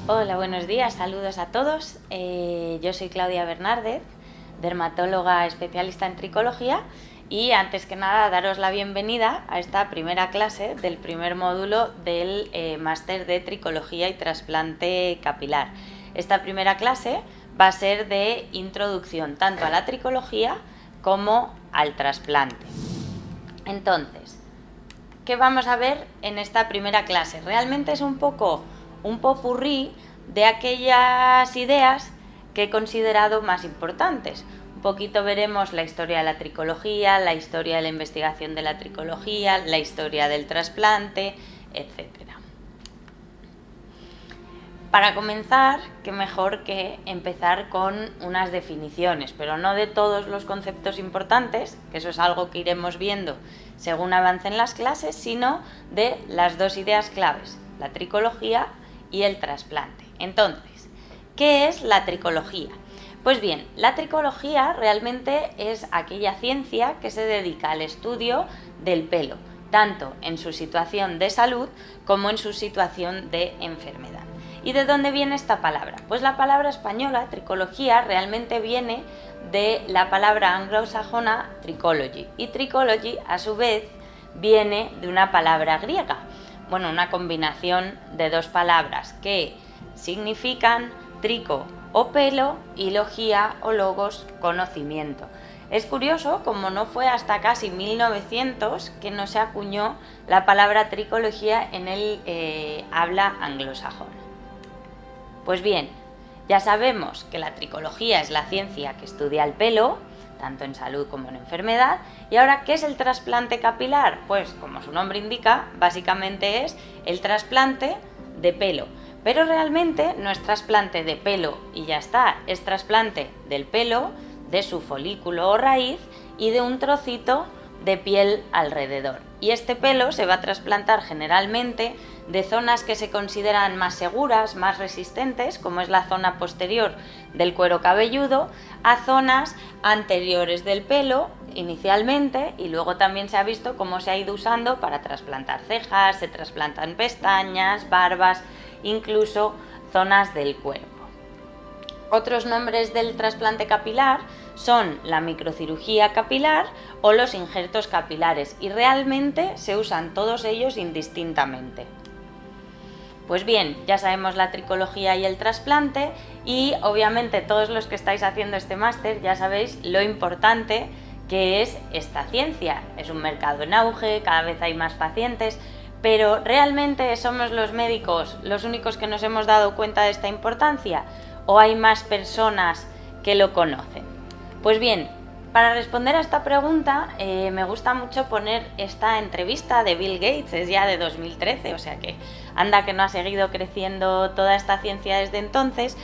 Hola, buenos días, saludos a todos. Yo soy Claudia Bernárdez, dermatóloga especialista en tricología y antes que nada daros la bienvenida a esta primera clase del primer módulo del máster de tricología y trasplante capilar. Esta primera clase va a ser de introducción tanto a la tricología como al trasplante. Entonces, ¿qué vamos a ver en esta primera clase? Realmente es un poco un popurrí de aquellas ideas que he considerado más importantes. Un poquito veremos la historia de la tricología, la historia de la investigación de la tricología, la historia del trasplante, etc. Para comenzar, qué mejor que empezar con unas definiciones, pero no de todos los conceptos importantes, que eso es algo que iremos viendo según avancen las clases, sino de las dos ideas claves, la tricología y el trasplante. Entonces, ¿qué es la tricología? Pues bien, la tricología realmente es aquella ciencia que se dedica al estudio del pelo, tanto en su situación de salud como en su situación de enfermedad. ¿Y de dónde viene esta palabra? Pues la palabra española, tricología, realmente viene de la palabra anglosajona trichology, y trichology a su vez viene de una palabra griega, bueno, una combinación de dos palabras que significan trico o pelo y logía o logos conocimiento. Es curioso como no fue hasta casi 1900 que no se acuñó la palabra tricología en el habla anglosajona. Pues bien, ya sabemos que la tricología es la ciencia que estudia el pelo, tanto en salud como en enfermedad. ¿Y ahora qué es el trasplante capilar? Pues como su nombre indica, básicamente es el trasplante de pelo. Pero realmente no es trasplante de pelo y ya está, es trasplante del pelo, de su folículo o raíz y de un trocito de piel alrededor. Y este pelo se va a trasplantar generalmente de zonas que se consideran más seguras, más resistentes, como es la zona posterior del cuero cabelludo, a zonas anteriores del pelo inicialmente, y luego también se ha visto cómo se ha ido usando para trasplantar cejas, se trasplantan pestañas, barbas, incluso zonas del cuerpo. Otros nombres del trasplante capilar son la microcirugía capilar o los injertos capilares, y realmente se usan todos ellos indistintamente. Pues bien, ya sabemos la tricología y el trasplante, y obviamente todos los que estáis haciendo este máster ya sabéis lo importante que es esta ciencia. Es un mercado en auge, cada vez hay más pacientes, pero ¿realmente somos los médicos los únicos que nos hemos dado cuenta de esta importancia? ¿O hay más personas que lo conocen? Pues bien, para responder a esta pregunta me gusta mucho poner esta entrevista de Bill Gates, es ya de 2013, o sea que anda que no ha seguido creciendo toda esta ciencia desde entonces,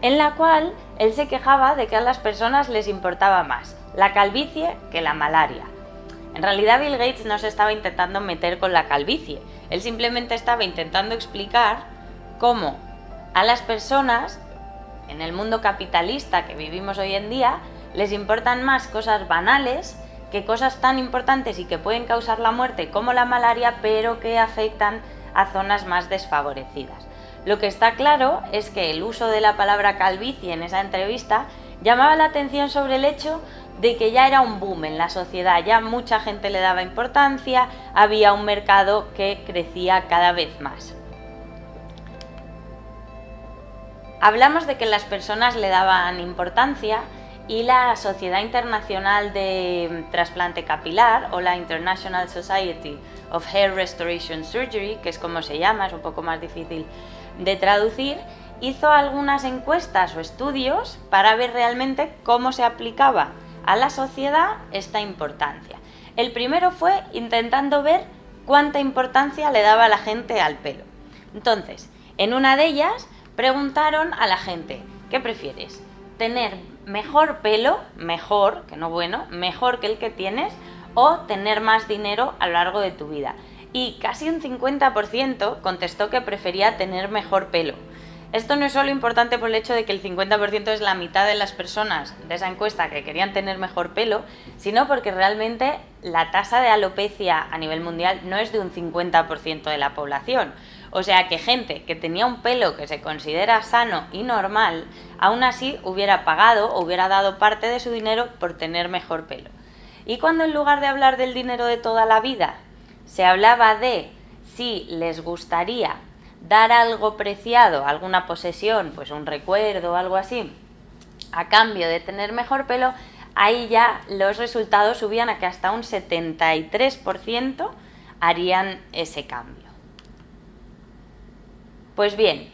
en la cual él se quejaba de que a las personas les importaba más la calvicie que la malaria. En realidad Bill Gates no se estaba intentando meter con la calvicie, él simplemente estaba intentando explicar cómo a las personas en el mundo capitalista que vivimos hoy en día les importan más cosas banales que cosas tan importantes y que pueden causar la muerte como la malaria, pero que afectan a zonas más desfavorecidas. Lo que está claro es que el uso de la palabra calvicie en esa entrevista llamaba la atención sobre el hecho de que ya era un boom en la sociedad, ya mucha gente le daba importancia, había un mercado que crecía cada vez más. Hablamos de que las personas le daban importancia, y la Sociedad Internacional de Trasplante Capilar, o la International Society of Hair Restoration Surgery, que es como se llama, es un poco más difícil de traducir, hizo algunas encuestas o estudios para ver realmente cómo se aplicaba a la sociedad esta importancia. El primero fue intentando ver cuánta importancia le daba la gente al pelo. Entonces, en una de ellas preguntaron a la gente, ¿qué prefieres? ¿Tener mejor pelo, mejor, que no bueno, mejor que el que tienes, o tener más dinero a lo largo de tu vida? Y casi un 50% contestó que prefería tener mejor pelo. Esto no es solo importante por el hecho de que el 50% es la mitad de las personas de esa encuesta que querían tener mejor pelo, sino porque realmente la tasa de alopecia a nivel mundial no es de un 50% de la población. O sea que gente que tenía un pelo que se considera sano y normal, aún así hubiera pagado o hubiera dado parte de su dinero por tener mejor pelo. Y cuando en lugar de hablar del dinero de toda la vida, se hablaba de si les gustaría dar algo preciado, alguna posesión, pues un recuerdo o algo así, a cambio de tener mejor pelo, ahí ya los resultados subían a que hasta un 73% harían ese cambio. Pues bien,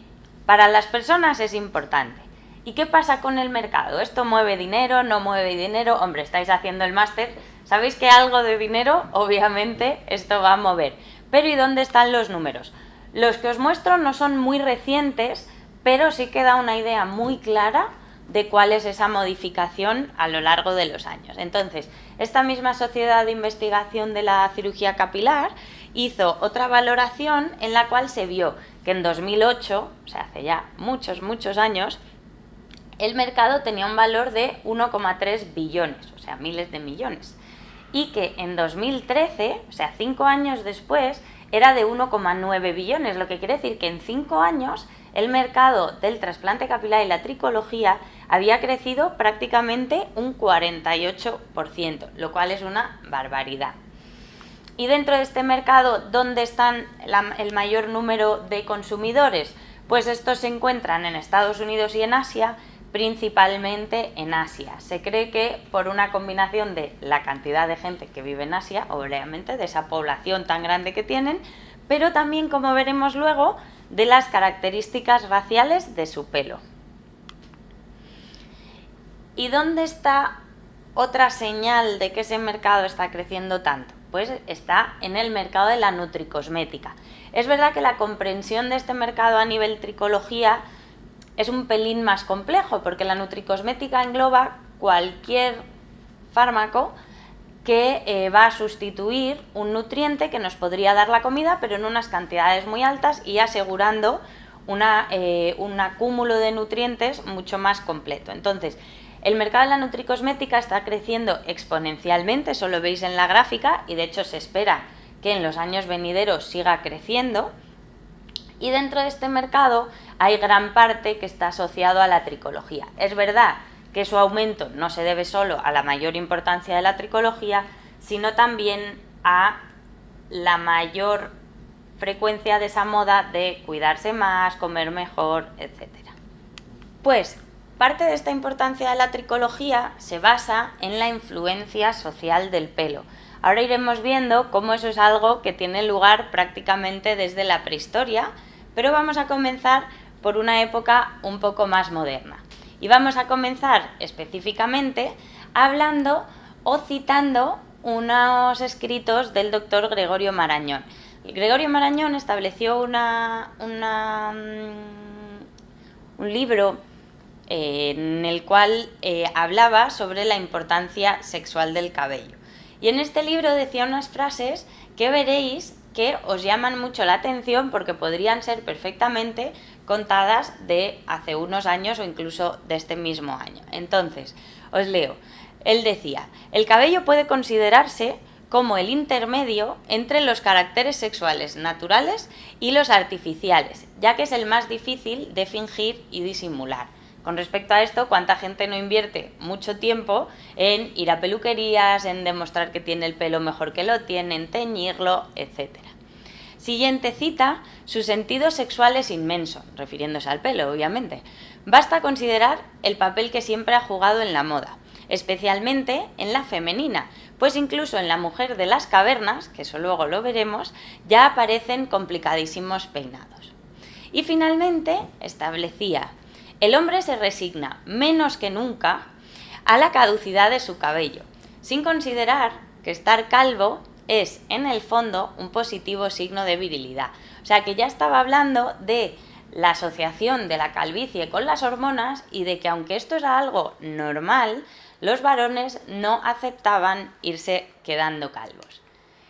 para las personas es importante. ¿Y qué pasa con el mercado? ¿Esto mueve dinero? ¿No mueve dinero? Hombre, estáis haciendo el máster, sabéis que algo de dinero, obviamente, esto va a mover. Pero ¿y dónde están los números? Los que os muestro no son muy recientes, pero sí que da una idea muy clara de cuál es esa modificación a lo largo de los años. Entonces, esta misma Sociedad de Investigación de la Cirugía Capilar hizo otra valoración en la cual se vio que en 2008, o sea, hace ya muchos años, el mercado tenía un valor de 1,3 billones, o sea, miles de millones. Y que en 2013, o sea, 5 años después, era de 1,9 billones, lo que quiere decir que en 5 años el mercado del trasplante capilar y la tricología había crecido prácticamente un 48%, lo cual es una barbaridad. Y dentro de este mercado, ¿dónde están el mayor número de consumidores? Pues estos se encuentran en Estados Unidos y en Asia, principalmente en Asia. Se cree que por una combinación de la cantidad de gente que vive en Asia, obviamente de esa población tan grande que tienen, pero también, como veremos luego, de las características raciales de su pelo. ¿Y dónde está otra señal de que ese mercado está creciendo tanto? Pues está en el mercado de la nutricosmética. Es verdad que la comprensión de este mercado a nivel tricología es un pelín más complejo, porque la nutricosmética engloba cualquier fármaco que va a sustituir un nutriente que nos podría dar la comida, pero en unas cantidades muy altas y asegurando un acúmulo de nutrientes mucho más completo. Entonces, el mercado de la nutricosmética está creciendo exponencialmente, eso lo veis en la gráfica, y de hecho se espera que en los años venideros siga creciendo. Y dentro de este mercado hay gran parte que está asociado a la tricología. Es verdad que su aumento no se debe solo a la mayor importancia de la tricología, sino también a la mayor frecuencia de esa moda de cuidarse más, comer mejor, etc. Pues parte de esta importancia de la tricología se basa en la influencia social del pelo. Ahora iremos viendo cómo eso es algo que tiene lugar prácticamente desde la prehistoria, pero vamos a comenzar por una época un poco más moderna. Y vamos a comenzar específicamente hablando o citando unos escritos del doctor Gregorio Marañón. Gregorio Marañón estableció un libro en el cual hablaba sobre la importancia sexual del cabello. Y en este libro decía unas frases que veréis que os llaman mucho la atención porque podrían ser perfectamente contadas de hace unos años o incluso de este mismo año. Entonces, os leo. Él decía: el cabello puede considerarse como el intermedio entre los caracteres sexuales naturales y los artificiales, ya que es el más difícil de fingir y disimular. Con respecto a esto, ¿cuánta gente no invierte mucho tiempo en ir a peluquerías, en demostrar que tiene el pelo mejor que lo tiene, en teñirlo, etcétera? Siguiente cita: su sentido sexual es inmenso, refiriéndose al pelo, obviamente. Basta considerar el papel que siempre ha jugado en la moda, especialmente en la femenina, pues incluso en la mujer de las cavernas, que eso luego lo veremos, ya aparecen complicadísimos peinados. Y finalmente establecía: el hombre se resigna menos que nunca a la caducidad de su cabello, sin considerar que estar calvo es, en el fondo, un positivo signo de virilidad. O sea que ya estaba hablando de la asociación de la calvicie con las hormonas y de que, aunque esto era algo normal, los varones no aceptaban irse quedando calvos.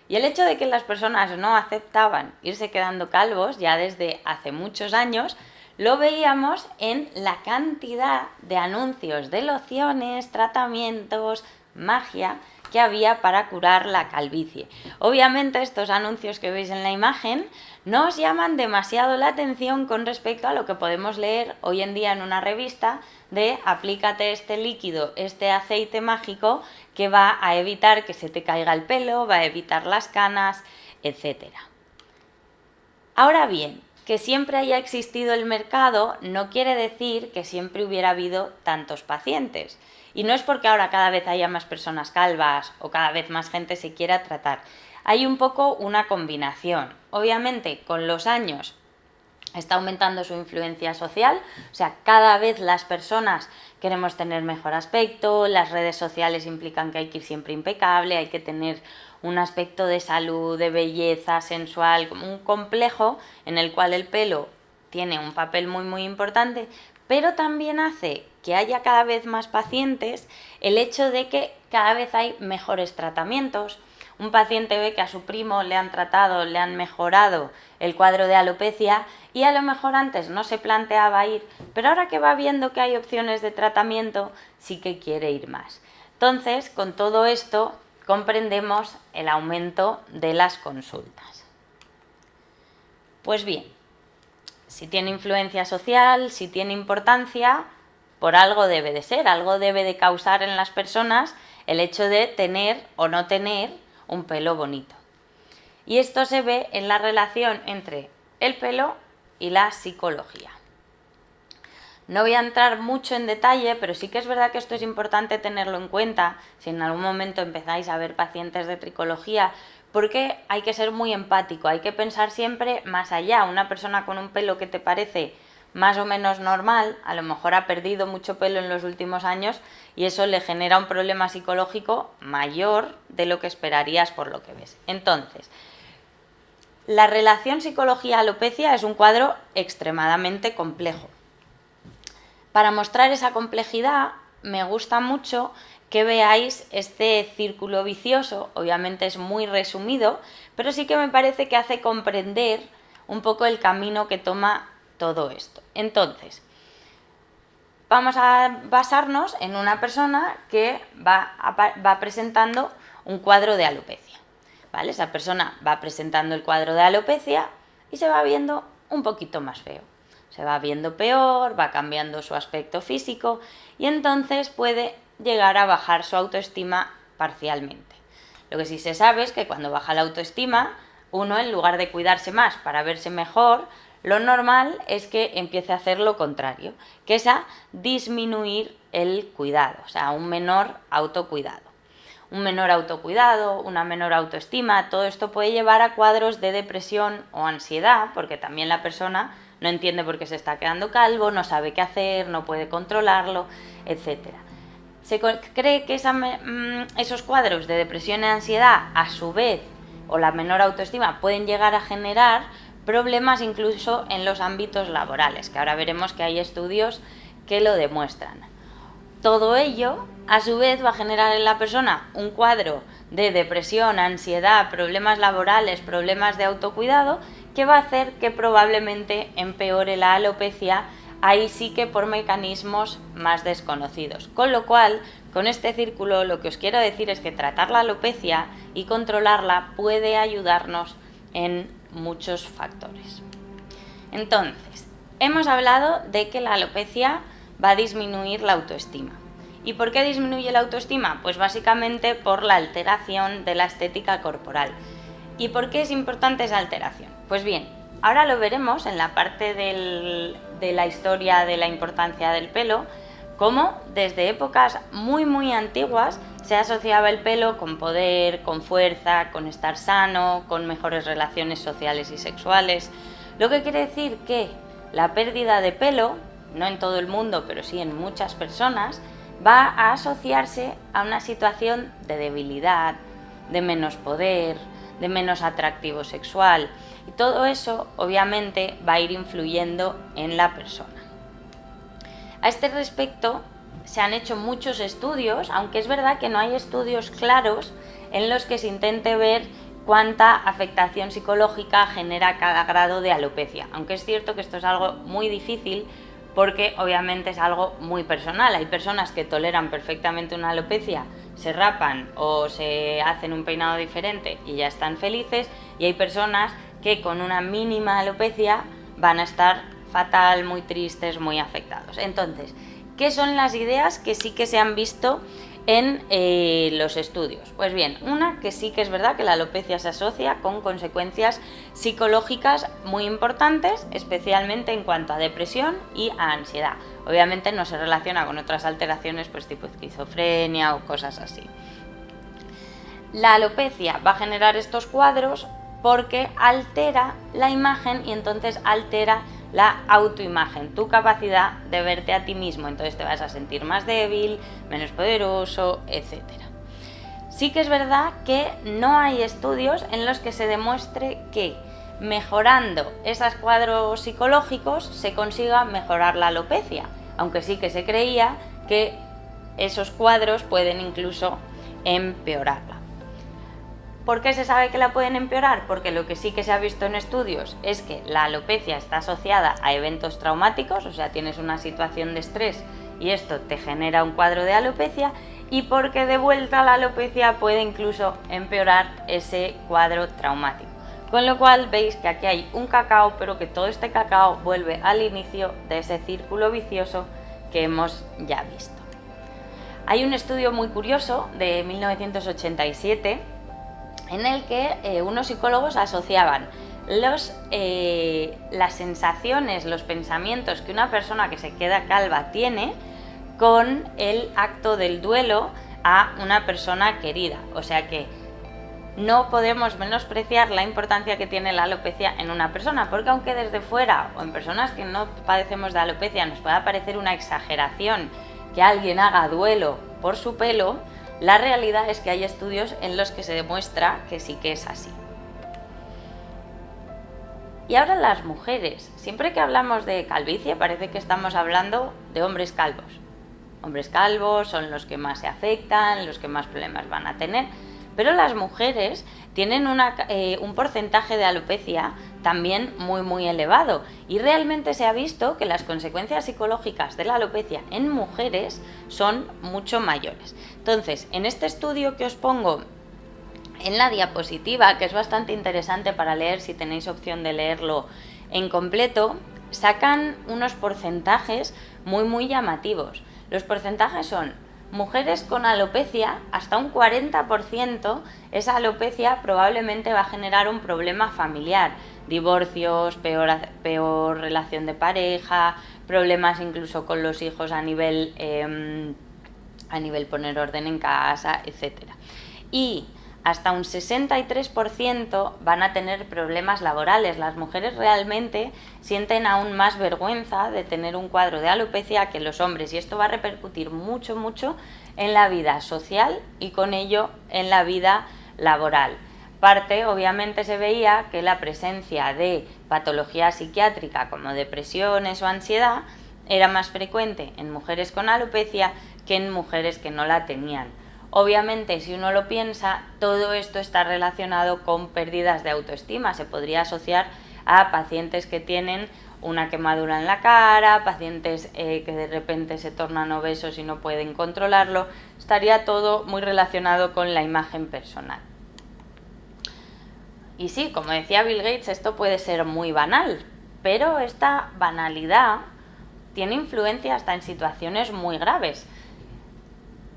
Y el hecho de que las personas no aceptaban irse quedando calvos ya desde hace muchos años lo veíamos en la cantidad de anuncios de lociones, tratamientos, magia que había para curar la calvicie. Obviamente estos anuncios que veis en la imagen no os llaman demasiado la atención con respecto a lo que podemos leer hoy en día en una revista de aplícate este líquido, este aceite mágico que va a evitar que se te caiga el pelo, va a evitar las canas, etc. Ahora bien, que siempre haya existido el mercado no quiere decir que siempre hubiera habido tantos pacientes. Y no es porque ahora cada vez haya más personas calvas o cada vez más gente se quiera tratar. Hay un poco una combinación. Obviamente, con los años está aumentando su influencia social, o sea, cada vez las personas queremos tener mejor aspecto, las redes sociales implican que hay que ir siempre impecable, hay que tener un aspecto de salud, de belleza, sensual, como un complejo en el cual el pelo tiene un papel muy importante, pero también hace que haya cada vez más pacientes el hecho de que cada vez hay mejores tratamientos. Un paciente ve que a su primo le han tratado, le han mejorado el cuadro de alopecia y a lo mejor antes no se planteaba ir, pero ahora que va viendo que hay opciones de tratamiento, sí que quiere ir más. Entonces, con todo esto comprendemos el aumento de las consultas. Pues bien, si tiene influencia social, si tiene importancia, por algo debe de ser, algo debe de causar en las personas el hecho de tener o no tener un pelo bonito. Y esto se ve en la relación entre el pelo y la psicología. No voy a entrar mucho en detalle, pero sí que es verdad que esto es importante tenerlo en cuenta si en algún momento empezáis a ver pacientes de tricología, porque hay que ser muy empático, hay que pensar siempre más allá. Una persona con un pelo que te parece más o menos normal, a lo mejor ha perdido mucho pelo en los últimos años y eso le genera un problema psicológico mayor de lo que esperarías por lo que ves. Entonces, la relación psicología-alopecia es un cuadro extremadamente complejo. Para mostrar esa complejidad, me gusta mucho que veáis este círculo vicioso. Obviamente es muy resumido, pero sí que me parece que hace comprender un poco el camino que toma todo esto. Entonces, vamos a basarnos en una persona que va presentando un cuadro de alopecia, ¿vale? Esa persona va presentando el cuadro de alopecia y se va viendo un poquito más feo. Se va viendo peor, va cambiando su aspecto físico y entonces puede llegar a bajar su autoestima parcialmente. Lo que sí se sabe es que cuando baja la autoestima, uno en lugar de cuidarse más para verse mejor, lo normal es que empiece a hacer lo contrario, que es a disminuir el cuidado, o sea, un menor autocuidado. Un menor autocuidado, una menor autoestima, todo esto puede llevar a cuadros de depresión o ansiedad, porque también la persona no entiende por qué se está quedando calvo, no sabe qué hacer, no puede controlarlo, etc. Se cree que esos cuadros de depresión y ansiedad, a su vez, o la menor autoestima, pueden llegar a generar problemas incluso en los ámbitos laborales, que ahora veremos que hay estudios que lo demuestran. Todo ello, a su vez, va a generar en la persona un cuadro de depresión, ansiedad, problemas laborales, problemas de autocuidado, que va a hacer que probablemente empeore la alopecia, ahí sí que por mecanismos más desconocidos. Con lo cual, con este círculo lo que os quiero decir es que tratar la alopecia y controlarla puede ayudarnos en muchos factores. Entonces, hemos hablado de que la alopecia va a disminuir la autoestima. ¿Y por qué disminuye la autoestima? Pues básicamente por la alteración de la estética corporal. ¿Y por qué es importante esa alteración? Pues bien, ahora lo veremos en la parte de la historia de la importancia del pelo, cómo desde épocas muy antiguas se asociaba el pelo con poder, con fuerza, con estar sano, con mejores relaciones sociales y sexuales. Lo que quiere decir que la pérdida de pelo, no en todo el mundo, pero sí en muchas personas, va a asociarse a una situación de debilidad, de menos poder, de menos atractivo sexual. Y todo eso, obviamente, va a ir influyendo en la persona. A este respecto, se han hecho muchos estudios, aunque es verdad que no hay estudios claros en los que se intente ver cuánta afectación psicológica genera cada grado de alopecia. Aunque es cierto que esto es algo muy difícil porque obviamente es algo muy personal. Hay personas que toleran perfectamente una alopecia, se rapan o se hacen un peinado diferente y ya están felices, y hay personas que con una mínima alopecia van a estar fatal, muy tristes, muy afectados. Entonces, ¿qué son las ideas que sí que se han visto en los estudios? Pues bien, una, que sí que es verdad que la alopecia se asocia con consecuencias psicológicas muy importantes, especialmente en cuanto a depresión y a ansiedad. Obviamente no se relaciona con otras alteraciones, pues tipo esquizofrenia o cosas así. La alopecia va a generar estos cuadros porque altera la imagen y entonces altera la autoimagen, tu capacidad de verte a ti mismo. Entonces te vas a sentir más débil, menos poderoso, etc. Sí que es verdad que no hay estudios en los que se demuestre que mejorando esos cuadros psicológicos se consiga mejorar la alopecia, aunque sí que se creía que esos cuadros pueden incluso empeorarla. ¿Por qué se sabe que la pueden empeorar? Porque lo que sí que se ha visto en estudios es que la alopecia está asociada a eventos traumáticos, o sea, tienes una situación de estrés y esto te genera un cuadro de alopecia, y porque de vuelta la alopecia puede incluso empeorar ese cuadro traumático. Con lo cual veis que aquí hay un cacao, pero que todo este cacao vuelve al inicio de ese círculo vicioso que hemos ya visto. Hay un estudio muy curioso de 1987 en el que unos psicólogos asociaban las sensaciones, los pensamientos que una persona que se queda calva tiene con el acto del duelo a una persona querida. O sea que no podemos menospreciar la importancia que tiene la alopecia en una persona, porque aunque desde fuera o en personas que no padecemos de alopecia nos pueda parecer una exageración que alguien haga duelo por su pelo, la realidad es que hay estudios en los que se demuestra que sí que es así. Y ahora las mujeres. Siempre que hablamos de calvicie parece que estamos hablando de hombres calvos. Hombres calvos son los que más se afectan, los que más problemas van a tener, pero las mujeres tienen un porcentaje de alopecia también muy elevado, y realmente se ha visto que las consecuencias psicológicas de la alopecia en mujeres son mucho mayores. Entonces, en este estudio que os pongo en la diapositiva, que es bastante interesante para leer si tenéis opción de leerlo en completo, sacan unos porcentajes muy llamativos. Los porcentajes son: mujeres con alopecia, hasta un 40%, esa alopecia probablemente va a generar un problema familiar, divorcios, peor relación de pareja, problemas incluso con los hijos a nivel poner orden en casa, etc. Y hasta un 63% van a tener problemas laborales. Las mujeres realmente sienten aún más vergüenza de tener un cuadro de alopecia que los hombres, y esto va a repercutir mucho en la vida social y con ello en la vida laboral. Parte, obviamente, se veía que la presencia de patología psiquiátrica como depresiones o ansiedad era más frecuente en mujeres con alopecia que en mujeres que no la tenían. Obviamente, si uno lo piensa, todo esto está relacionado con pérdidas de autoestima. Se podría asociar a pacientes que tienen una quemadura en la cara, pacientes que de repente se tornan obesos y no pueden controlarlo. Estaría todo muy relacionado con la imagen personal. Y sí, como decía Bill Gates, esto puede ser muy banal, pero esta banalidad tiene influencia hasta en situaciones muy graves.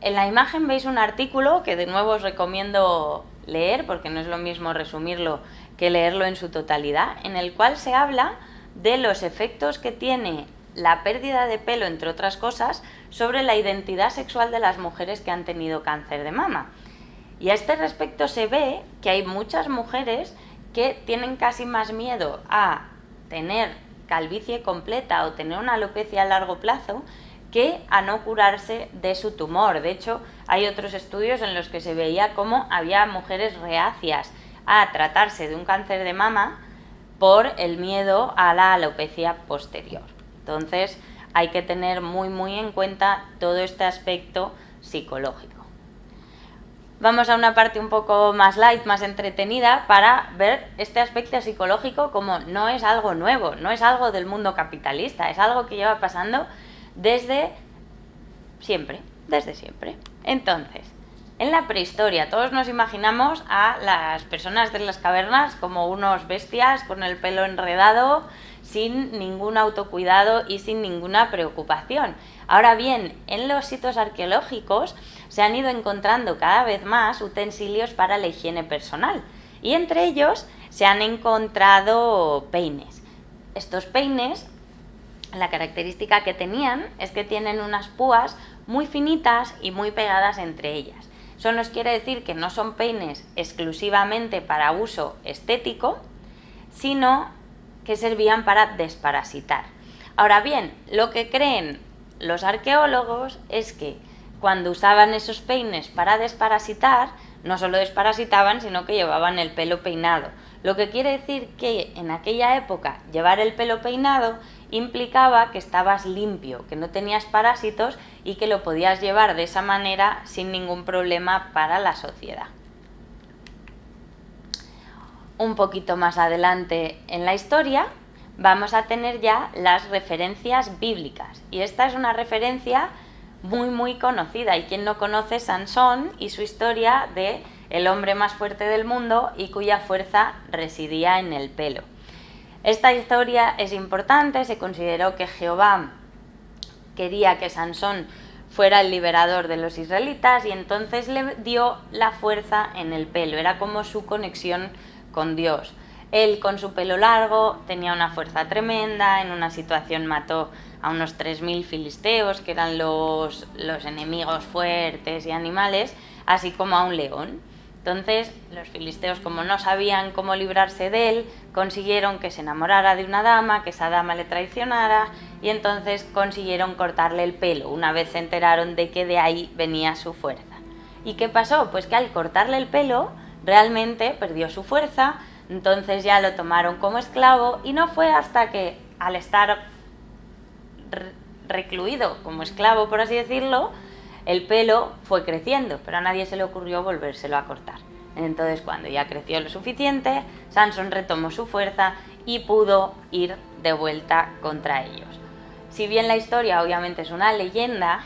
En la imagen veis un artículo que de nuevo os recomiendo leer, porque no es lo mismo resumirlo que leerlo en su totalidad, en el cual se habla de los efectos que tiene la pérdida de pelo, entre otras cosas, sobre la identidad sexual de las mujeres que han tenido cáncer de mama. Y a este respecto se ve que hay muchas mujeres que tienen casi más miedo a tener calvicie completa o tener una alopecia a largo plazo que a no curarse de su tumor. De hecho, hay otros estudios en los que se veía cómo había mujeres reacias a tratarse de un cáncer de mama por el miedo a la alopecia posterior. Entonces, hay que tener muy en cuenta todo este aspecto psicológico. vamos a una parte un poco más light, más entretenida, para ver este aspecto psicológico como no es algo nuevo, no es algo del mundo capitalista, es algo que lleva pasando desde siempre, desde siempre. Entonces, en la prehistoria todos nos imaginamos a las personas de las cavernas como unos bestias con el pelo enredado, sin ningún autocuidado y sin ninguna preocupación. Ahora bien, en los sitios arqueológicos se han ido encontrando cada vez más utensilios para la higiene personal y entre ellos se han encontrado peines. Estos peines, la característica que tenían es que tienen unas púas muy finitas y muy pegadas entre ellas. Eso nos quiere decir que no son peines exclusivamente para uso estético, sino que servían para desparasitar. Ahora bien, lo que creen los arqueólogos es que cuando usaban esos peines para desparasitar, no solo desparasitaban, sino que llevaban el pelo peinado. Lo que quiere decir que en aquella época llevar el pelo peinado implicaba que estabas limpio, que no tenías parásitos y que lo podías llevar de esa manera sin ningún problema para la sociedad. Un poquito más adelante en la historia vamos a tener ya las referencias bíblicas y esta es una referencia muy conocida y quien no conoce Sansón y su historia de el hombre más fuerte del mundo y cuya fuerza residía en el pelo. Esta historia es importante, se consideró que Jehová quería que Sansón fuera el liberador de los israelitas y entonces le dio la fuerza en el pelo, era como su conexión con Dios. Él con su pelo largo tenía una fuerza tremenda, en una situación mató a unos 3000 filisteos, que eran los enemigos fuertes y animales, así como a un león. Entonces los filisteos, como no sabían cómo librarse de él, consiguieron que se enamorara de una dama, que esa dama le traicionara y entonces consiguieron cortarle el pelo, una vez se enteraron de que de ahí venía su fuerza. ¿Y qué pasó? Pues que al cortarle el pelo realmente perdió su fuerza, entonces ya lo tomaron como esclavo y no fue hasta que al estar recluido como esclavo, por así decirlo, el pelo fue creciendo, pero a nadie se le ocurrió volvérselo a cortar. Entonces cuando ya creció lo suficiente, Sansón retomó su fuerza y pudo ir de vuelta contra ellos. Si bien la historia obviamente es una leyenda,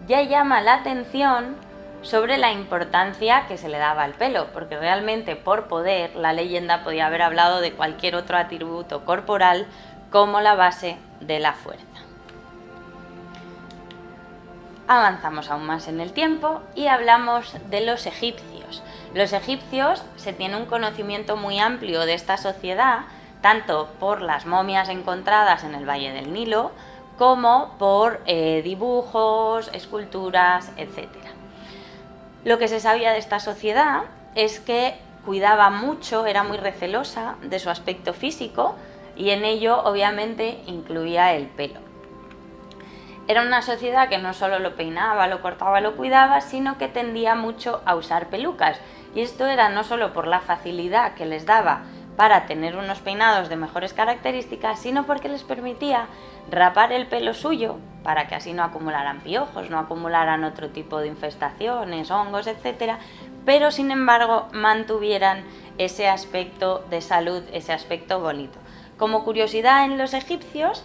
ya llama la atención sobre la importancia que se le daba al pelo, porque realmente por poder la leyenda podía haber hablado de cualquier otro atributo corporal como la base de la fuerza. Avanzamos aún más en el tiempo y hablamos de los egipcios. Los egipcios se tiene un conocimiento muy amplio de esta sociedad, tanto por las momias encontradas en el Valle del Nilo, como por dibujos, esculturas, etc. Lo que se sabía de esta sociedad es que cuidaba mucho, era muy recelosa de su aspecto físico y en ello obviamente incluía el pelo. Era una sociedad que no solo lo peinaba, lo cortaba, lo cuidaba, sino que tendía mucho a usar pelucas. Y esto era no solo por la facilidad que les daba para tener unos peinados de mejores características, sino porque les permitía rapar el pelo suyo para que así no acumularan piojos, no acumularan otro tipo de infestaciones, hongos, etc. Pero sin embargo mantuvieran ese aspecto de salud, ese aspecto bonito. Como curiosidad, en los egipcios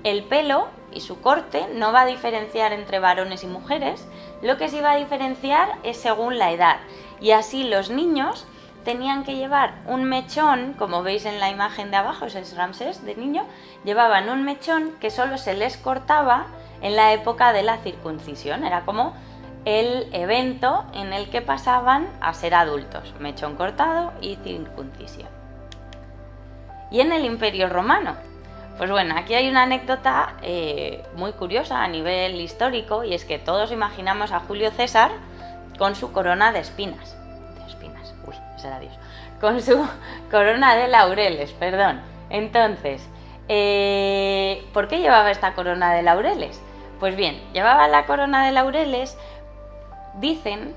el pelo y su corte no va a diferenciar entre varones y mujeres, lo que sí va a diferenciar es según la edad. Y así los niños tenían que llevar un mechón, como veis en la imagen de abajo, ese es Ramsés de niño, llevaban un mechón que solo se les cortaba en la época de la circuncisión, era como el evento en el que pasaban a ser adultos, mechón cortado y circuncisión. Y en el Imperio Romano, pues bueno, aquí hay una anécdota muy curiosa a nivel histórico y es que todos imaginamos a Julio César con su corona de espinas. Uy, ese era Dios. Con su corona de laureles, perdón. Entonces, ¿por qué llevaba esta corona de laureles? Pues bien, llevaba la corona de laureles, dicen,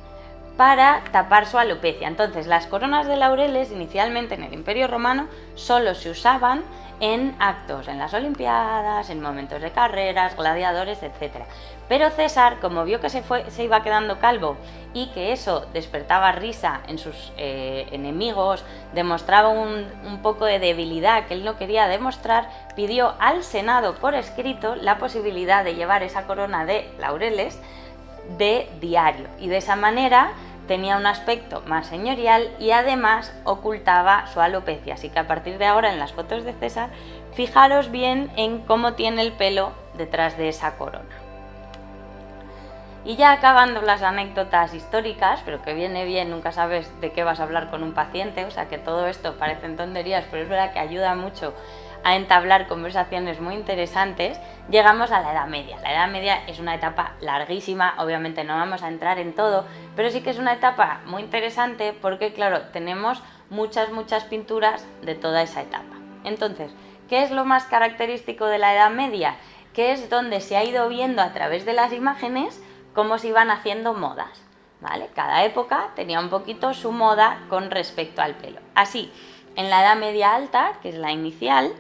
para tapar su alopecia. Entonces, las coronas de laureles inicialmente en el Imperio Romano solo se usaban en actos, en las Olimpiadas, en momentos de carreras, gladiadores, etc. Pero César, como vio que se iba quedando calvo y que eso despertaba risa en sus enemigos, demostraba un poco de debilidad que él no quería demostrar, pidió al Senado por escrito la posibilidad de llevar esa corona de laureles de diario, y de esa manera tenía un aspecto más señorial y además ocultaba su alopecia. Así que a partir de ahora, en las fotos de César, fijaros bien en cómo tiene el pelo detrás de esa corona. Y ya acabando las anécdotas históricas, pero que viene bien, nunca sabes de qué vas a hablar con un paciente, o sea que todo esto parecen tonterías, pero es verdad que ayuda mucho a entablar conversaciones muy interesantes. Llegamos a la Edad Media. La Edad Media es una etapa larguísima, obviamente no vamos a entrar en todo, pero sí que es una etapa muy interesante porque, claro, tenemos muchas pinturas de toda esa etapa. Entonces, ¿qué es lo más característico de la Edad Media? Que es donde se ha ido viendo a través de las imágenes cómo se iban haciendo modas, ¿vale? Cada época tenía un poquito su moda con respecto al pelo. Así, en la Edad Media Alta, que es la inicial,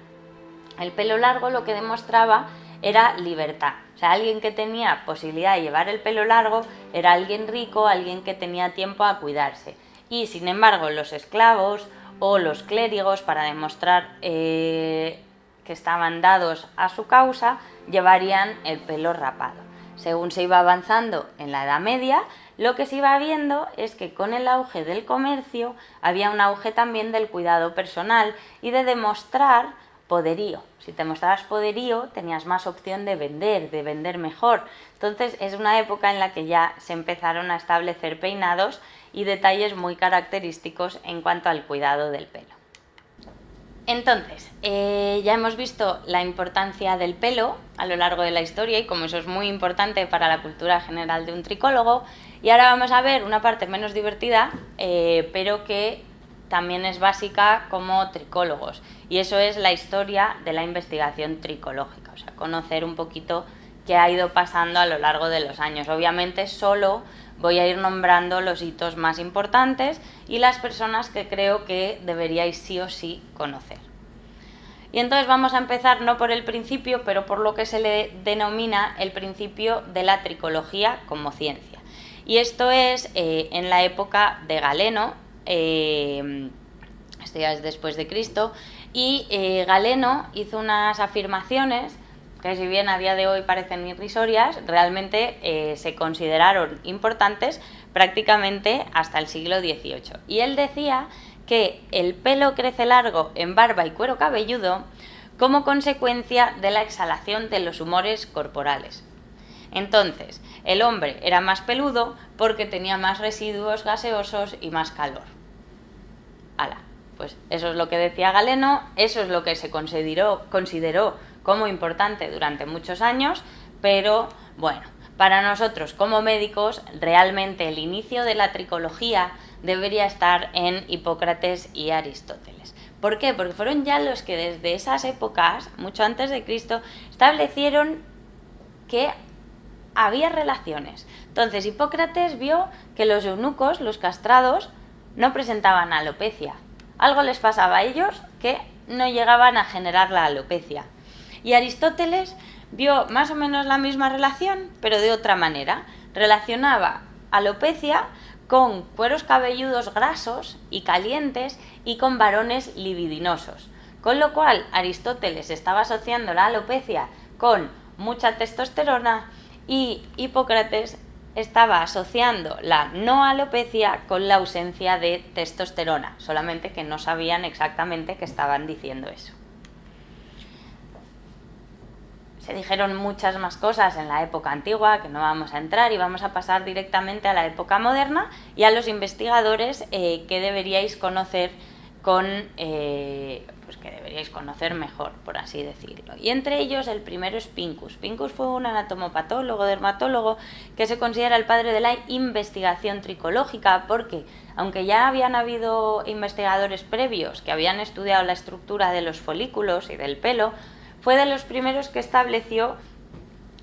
el pelo largo lo que demostraba era libertad. O sea, alguien que tenía posibilidad de llevar el pelo largo era alguien rico, alguien que tenía tiempo a cuidarse. Y sin embargo, los esclavos o los clérigos, para demostrar que estaban dados a su causa, llevarían el pelo rapado. Según se iba avanzando en la Edad Media, lo que se iba viendo es que con el auge del comercio había un auge también del cuidado personal y de demostrar poderío. Si te mostrabas poderío, tenías más opción de vender mejor. Entonces es una época en la que ya se empezaron a establecer peinados y detalles muy característicos en cuanto al cuidado del pelo. Entonces, ya hemos visto la importancia del pelo a lo largo de la historia y como eso es muy importante para la cultura general de un tricólogo. Y ahora vamos a ver una parte menos divertida, pero que también es básica como tricólogos, y eso es la historia de la investigación tricológica, o sea, conocer un poquito qué ha ido pasando a lo largo de los años. Obviamente solo voy a ir nombrando los hitos más importantes y las personas que creo que deberíais sí o sí conocer. Y entonces vamos a empezar no por el principio, pero por lo que se le denomina el principio de la tricología como ciencia. Y esto es en la época de Galeno, esto ya es después de Cristo, y Galeno hizo unas afirmaciones que, si bien a día de hoy parecen irrisorias, realmente se consideraron importantes prácticamente hasta el siglo XVIII. Y él decía que el pelo crece largo en barba y cuero cabelludo como consecuencia de la exhalación de los humores corporales. Entonces, el hombre era más peludo porque tenía más residuos gaseosos y más calor. ¡Hala! Pues eso es lo que decía Galeno, eso es lo que se consideró como importante durante muchos años, pero bueno, para nosotros como médicos, realmente el inicio de la tricología debería estar en Hipócrates y Aristóteles. ¿Por qué? Porque fueron ya los que desde esas épocas, mucho antes de Cristo, establecieron que había relaciones. Entonces Hipócrates vio que los eunucos, los castrados, no presentaban alopecia. Algo les pasaba a ellos que no llegaban a generar la alopecia. Y Aristóteles vio más o menos la misma relación, pero de otra manera. Relacionaba alopecia con cueros cabelludos grasos y calientes y con varones libidinosos. Con lo cual Aristóteles estaba asociando la alopecia con mucha testosterona y Hipócrates estaba asociando la no alopecia con la ausencia de testosterona, solamente que no sabían exactamente que estaban diciendo eso. Se dijeron muchas más cosas en la época antigua que no vamos a entrar y vamos a pasar directamente a la época moderna y a los investigadores que deberíais conocer que deberíais conocer mejor, por así decirlo. Y entre ellos el primero es Pincus. Pincus fue un anatomopatólogo, dermatólogo, que se considera el padre de la investigación tricológica, porque aunque ya habían habido investigadores previos que habían estudiado la estructura de los folículos y del pelo, fue de los primeros que estableció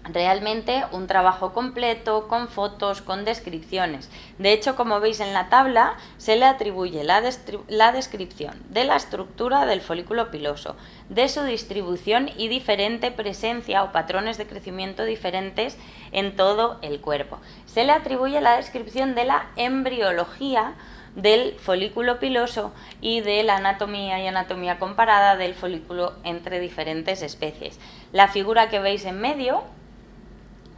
Realmente un trabajo completo, con fotos, con descripciones. De hecho, como veis en la tabla, se le atribuye la descripción de la estructura del folículo piloso, de su distribución y diferente presencia o patrones de crecimiento diferentes en todo el cuerpo. Se le atribuye la descripción de la embriología del folículo piloso y de la anatomía y anatomía comparada del folículo entre diferentes especies. La figura que veis en medio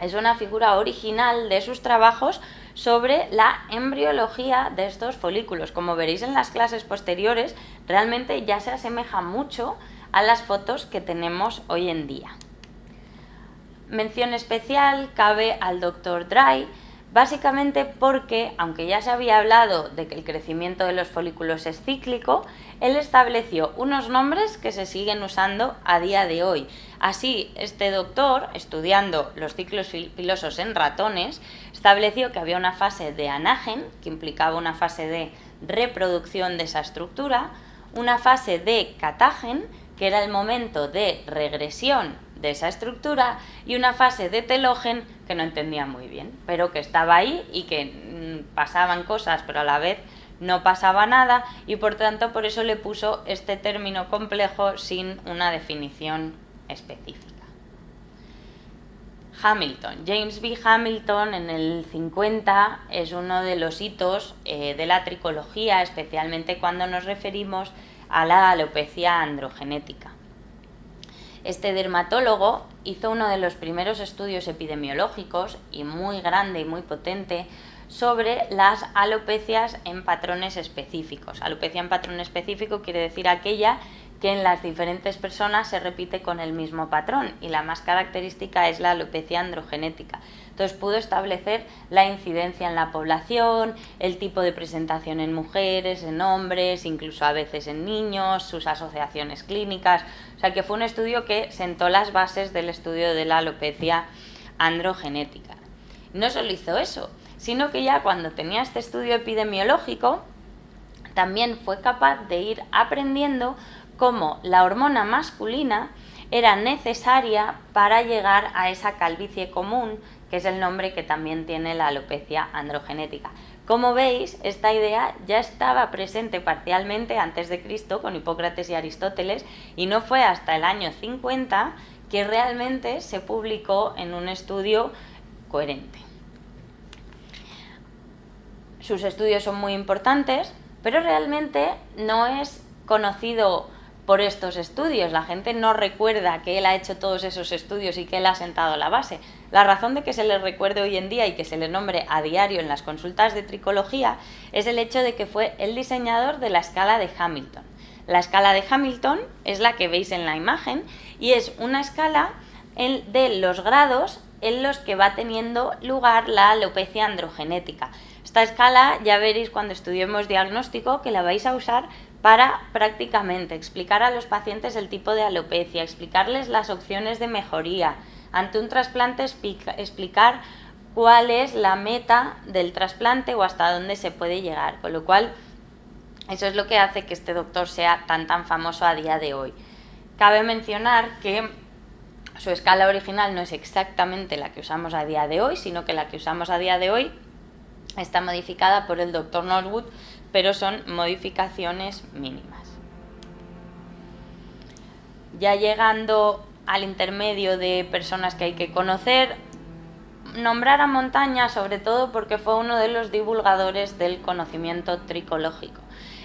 es una figura original de sus trabajos sobre la embriología de estos folículos. Como veréis en las clases posteriores, realmente ya se asemeja mucho a las fotos que tenemos hoy en día. Mención especial cabe al Dr. Dry, básicamente porque, aunque ya se había hablado de que el crecimiento de los folículos es cíclico, él estableció unos nombres que se siguen usando a día de hoy. Así, este doctor, estudiando los ciclos pilosos en ratones, estableció que había una fase de anagen, que implicaba una fase de reproducción de esa estructura, una fase de catagen, que era el momento de regresión de esa estructura, y una fase de telógen que no entendía muy bien, pero que estaba ahí y que pasaban cosas, pero a la vez no pasaba nada, y por tanto por eso le puso este término complejo sin una definición específica. Hamilton. James B. Hamilton en el 50 es uno de los hitos de la tricología, especialmente cuando nos referimos a la alopecia androgenética. Este dermatólogo hizo uno de los primeros estudios epidemiológicos, y muy grande y muy potente, sobre las alopecias en patrones específicos. Alopecia en patrón específico quiere decir aquella que en las diferentes personas se repite con el mismo patrón, y la más característica es la alopecia androgenética. Entonces pudo establecer la incidencia en la población, el tipo de presentación en mujeres, en hombres, incluso a veces en niños, sus asociaciones clínicas. O sea que fue un estudio que sentó las bases del estudio de la alopecia androgenética. No solo hizo eso, sino que ya cuando tenía este estudio epidemiológico, también fue capaz de ir aprendiendo cómo la hormona masculina era necesaria para llegar a esa calvicie común, que es el nombre que también tiene la alopecia androgenética. Como veis, esta idea ya estaba presente parcialmente antes de Cristo con Hipócrates y Aristóteles, y no fue hasta el año 50 que realmente se publicó en un estudio coherente. Sus estudios son muy importantes, pero realmente no es conocido por estos estudios. La gente no recuerda que él ha hecho todos esos estudios y que él ha sentado la base. La razón de que se le recuerde hoy en día y que se le nombre a diario en las consultas de tricología es el hecho de que fue el diseñador de la escala de Hamilton. La escala de Hamilton es la que veis en la imagen, y es una escala de los grados en los que va teniendo lugar la alopecia androgenética. Esta escala ya veréis cuando estudiemos diagnóstico que la vais a usar para prácticamente explicar a los pacientes el tipo de alopecia, explicarles las opciones de mejoría, ante un trasplante explicar cuál es la meta del trasplante o hasta dónde se puede llegar, con lo cual eso es lo que hace que este doctor sea tan famoso a día de hoy. Cabe mencionar que su escala original no es exactamente la que usamos a día de hoy, sino que la que usamos a día de hoy está modificada por el Dr. Norwood, pero son modificaciones mínimas. Ya llegando al intermedio de personas que hay que conocer, nombrar a Montaña sobre todo porque fue uno de los divulgadores del conocimiento tricológico.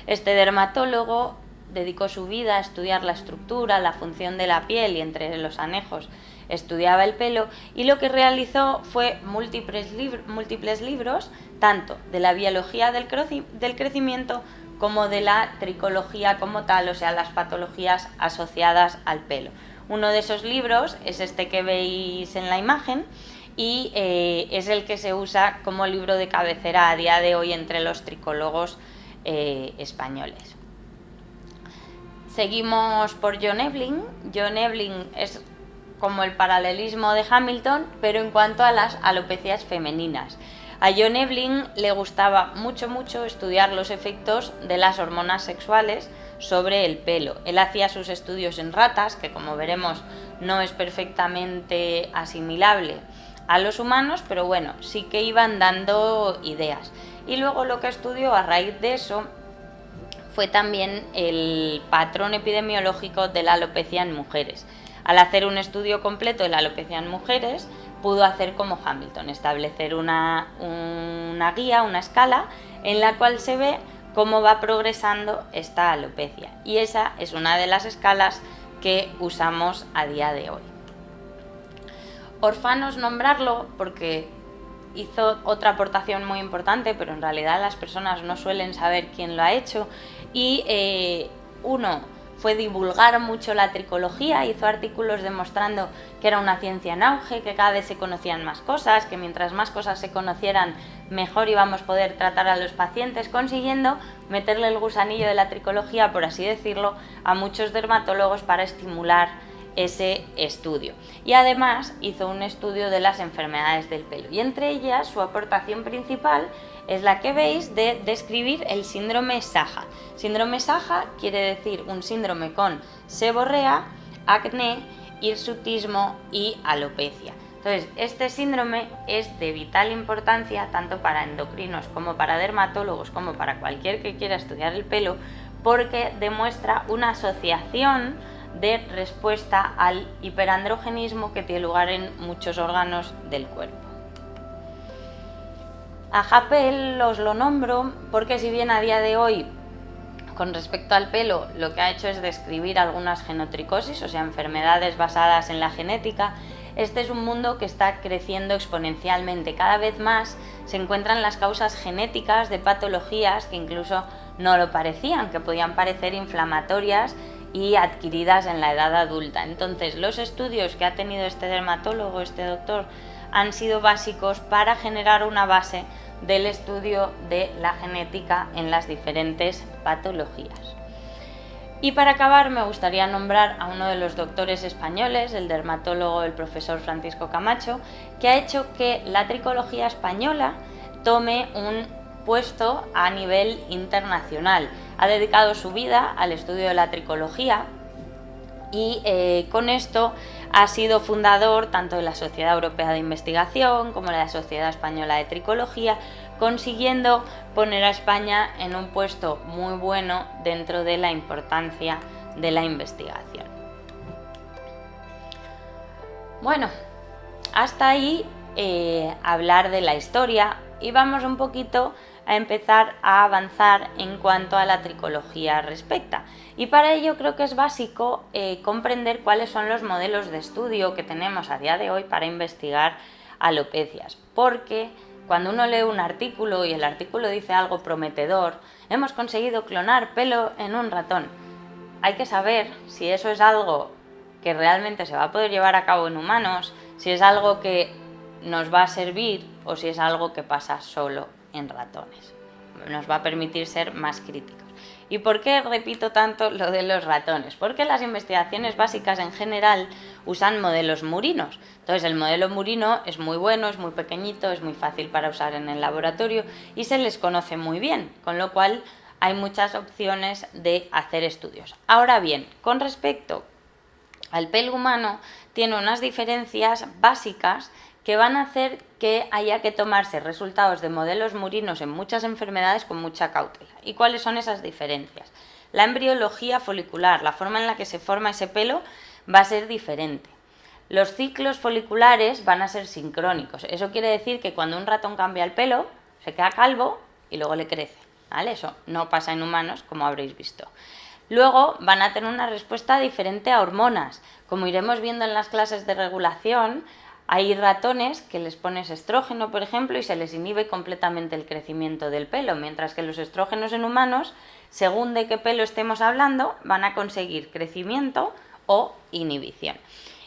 Este dermatólogo dedicó su vida a estudiar la estructura, la función de la piel, y entre los anejos estudiaba el pelo, y lo que realizó fue múltiples libros, tanto de la biología del crecimiento como de la tricología como tal, o sea, las patologías asociadas al pelo. Uno de esos libros es este que veis en la imagen, y es el que se usa como libro de cabecera a día de hoy entre los tricólogos españoles. Seguimos por John Evelyn. John Evelyn es como el paralelismo de Hamilton, pero en cuanto a las alopecias femeninas. A John Ebeling le gustaba mucho estudiar los efectos de las hormonas sexuales sobre el pelo. Él hacía sus estudios en ratas, que como veremos no es perfectamente asimilable a los humanos, pero bueno, sí que iban dando ideas. Y luego lo que estudió a raíz de eso fue también el patrón epidemiológico de la alopecia en mujeres. Al hacer un estudio completo de la alopecia en mujeres, pudo hacer como Hamilton, establecer una guía, una escala, en la cual se ve cómo va progresando esta alopecia. Y esa es una de las escalas que usamos a día de hoy. Orfanos nombrarlo porque hizo otra aportación muy importante, pero en realidad las personas no suelen saber quién lo ha hecho. Y uno fue divulgar mucho la tricología, hizo artículos demostrando que era una ciencia en auge, que cada vez se conocían más cosas, que mientras más cosas se conocieran mejor íbamos a poder tratar a los pacientes, consiguiendo meterle el gusanillo de la tricología, por así decirlo, a muchos dermatólogos para estimular ese estudio. Y además hizo un estudio de las enfermedades del pelo, y entre ellas su aportación principal es la que veis de describir el síndrome Saja. Síndrome Saja quiere decir un síndrome con seborrea, acné, hirsutismo y alopecia. Entonces, este síndrome es de vital importancia tanto para endocrinos como para dermatólogos, como para cualquier que quiera estudiar el pelo, porque demuestra una asociación de respuesta al hiperandrogenismo que tiene lugar en muchos órganos del cuerpo. A Happel os lo nombro porque si bien a día de hoy, con respecto al pelo, lo que ha hecho es describir algunas genotricosis, o sea, enfermedades basadas en la genética, este es un mundo que está creciendo exponencialmente. Cada vez más se encuentran las causas genéticas de patologías que incluso no lo parecían, que podían parecer inflamatorias y adquiridas en la edad adulta. Entonces, los estudios que ha tenido este dermatólogo, este doctor, han sido básicos para generar una base del estudio de la genética en las diferentes patologías. Y para acabar me gustaría nombrar a uno de los doctores españoles, el dermatólogo, el profesor Francisco Camacho, que ha hecho que la tricología española tome un puesto a nivel internacional. Ha dedicado su vida al estudio de la tricología y con esto ha sido fundador tanto de la Sociedad Europea de Investigación como de la Sociedad Española de Tricología, consiguiendo poner a España en un puesto muy bueno dentro de la importancia de la investigación. Bueno, hasta ahí hablar de la historia y vamos un poquito a empezar a avanzar en cuanto a la tricología respecta. Y para ello creo que es básico comprender cuáles son los modelos de estudio que tenemos a día de hoy para investigar alopecias, porque cuando uno lee un artículo y el artículo dice algo prometedor, hemos conseguido clonar pelo en un ratón. Hay que saber si eso es algo que realmente se va a poder llevar a cabo en humanos, si es algo que nos va a servir o si es algo que pasa solo en ratones. Nos va a permitir ser más críticos. ¿Y por qué repito tanto lo de los ratones? Porque las investigaciones básicas en general usan modelos murinos. Entonces el modelo murino es muy bueno, es muy pequeñito, es muy fácil para usar en el laboratorio y se les conoce muy bien, con lo cual hay muchas opciones de hacer estudios. Ahora bien, con respecto al pelo humano, tiene unas diferencias básicas que van a hacer que haya que tomarse resultados de modelos murinos en muchas enfermedades con mucha cautela. ¿Y cuáles son esas diferencias? La embriología folicular, la forma en la que se forma ese pelo, va a ser diferente. Los ciclos foliculares van a ser sincrónicos. Eso quiere decir que cuando un ratón cambia el pelo, se queda calvo y luego le crece, ¿vale? Eso no pasa en humanos, como habréis visto. Luego van a tener una respuesta diferente a hormonas. Como iremos viendo en las clases de regulación, hay ratones que les pones estrógeno, por ejemplo, y se les inhibe completamente el crecimiento del pelo, mientras que los estrógenos en humanos, según de qué pelo estemos hablando, van a conseguir crecimiento o inhibición.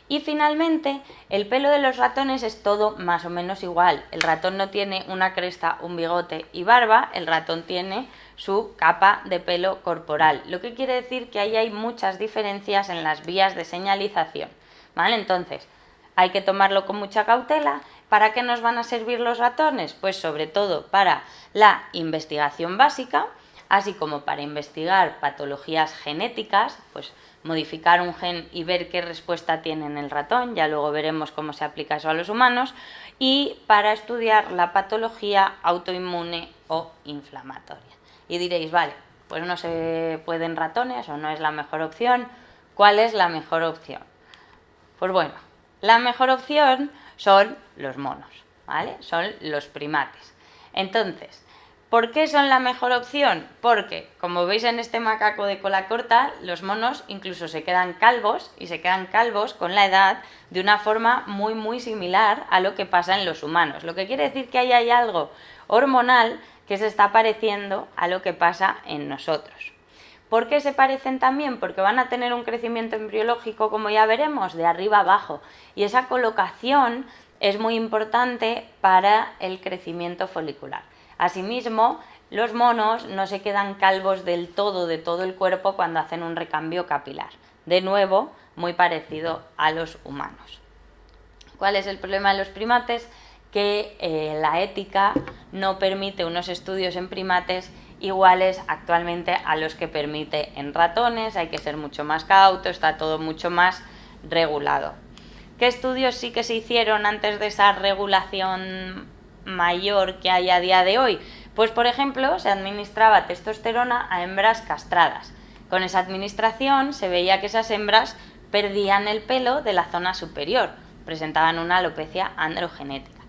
Y finalmente, el pelo de los ratones es todo más o menos igual. El ratón no tiene una cresta, un bigote y barba, el ratón tiene su capa de pelo corporal, lo que quiere decir que ahí hay muchas diferencias en las vías de señalización, ¿vale? Entonces, hay que tomarlo con mucha cautela. ¿Para qué nos van a servir los ratones? Pues sobre todo para la investigación básica, así como para investigar patologías genéticas, pues modificar un gen y ver qué respuesta tiene en el ratón, ya luego veremos cómo se aplica eso a los humanos, y para estudiar la patología autoinmune o inflamatoria. Y diréis, vale, pues no se pueden ratones o no es la mejor opción. ¿Cuál es la mejor opción? Pues bueno, la mejor opción son los monos, ¿vale? Son los primates. Entonces, ¿por qué son la mejor opción? Porque, como veis en este macaco de cola corta, los monos incluso se quedan calvos, y se quedan calvos con la edad de una forma muy similar a lo que pasa en los humanos. Lo que quiere decir que ahí hay algo hormonal que se está pareciendo a lo que pasa en nosotros. ¿Por qué se parecen también? Porque van a tener un crecimiento embriológico, como ya veremos, de arriba abajo, y esa colocación es muy importante para el crecimiento folicular. Asimismo, los monos no se quedan calvos del todo, de todo el cuerpo, cuando hacen un recambio capilar. De nuevo, muy parecido a los humanos. ¿Cuál es el problema de los primates? Que la ética no permite unos estudios en primates iguales actualmente a los que permite en ratones. Hay que ser mucho más cauto, está todo mucho más regulado. ¿Qué estudios sí que se hicieron antes de esa regulación mayor que hay a día de hoy? Pues, por ejemplo, se administraba testosterona a hembras castradas. Con esa administración se veía que esas hembras perdían el pelo de la zona superior, presentaban una alopecia androgenética.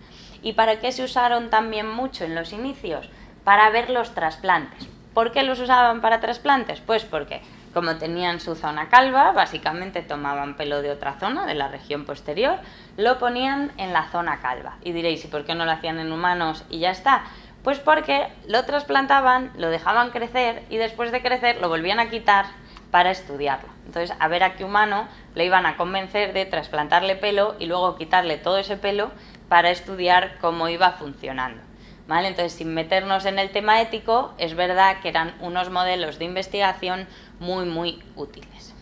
¿Y para qué se usaron también mucho en los inicios? Para ver los trasplantes. ¿Por qué los usaban para trasplantes? Pues porque, como tenían su zona calva, básicamente tomaban pelo de otra zona, de la región posterior, lo ponían en la zona calva. Y diréis, ¿y por qué no lo hacían en humanos y ya está? Pues porque lo trasplantaban, lo dejaban crecer y después de crecer lo volvían a quitar para estudiarlo. Entonces, a ver a qué humano le iban a convencer de trasplantarle pelo y luego quitarle todo ese pelo para estudiar cómo iba funcionando. ¿Vale? Entonces, sin meternos en el tema ético, es verdad que eran unos modelos de investigación muy útiles.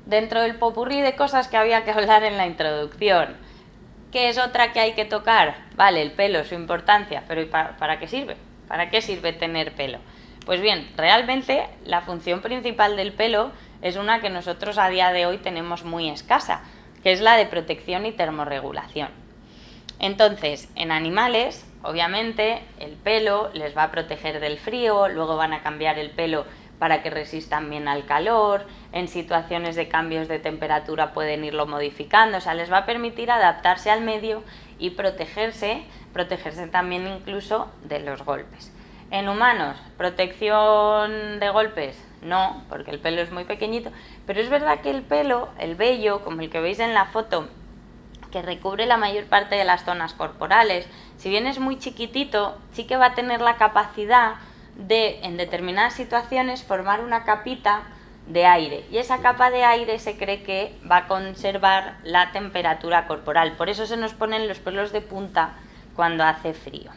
Dentro del popurrí de cosas que había que hablar en la introducción, ¿qué es otra que hay que tocar? Vale, el pelo, su importancia, pero ¿y para qué sirve? ¿Para qué sirve tener pelo? Pues bien, realmente la función principal del pelo es una que nosotros a día de hoy tenemos muy escasa, que es la de protección y termorregulación. Entonces, en animales, obviamente, el pelo les va a proteger del frío, luego van a cambiar el pelo para que resistan bien al calor, en situaciones de cambios de temperatura pueden irlo modificando, o sea, les va a permitir adaptarse al medio y protegerse también incluso de los golpes. En humanos, protección de golpes, no, porque el pelo es muy pequeñito, pero es verdad que el pelo, el vello, como el que veis en la foto, que recubre la mayor parte de las zonas corporales, si bien es muy chiquitito, sí que va a tener la capacidad de, en determinadas situaciones, formar una capita de aire, y esa capa de aire se cree que va a conservar la temperatura corporal. Por eso se nos ponen los pelos de punta cuando hace frío.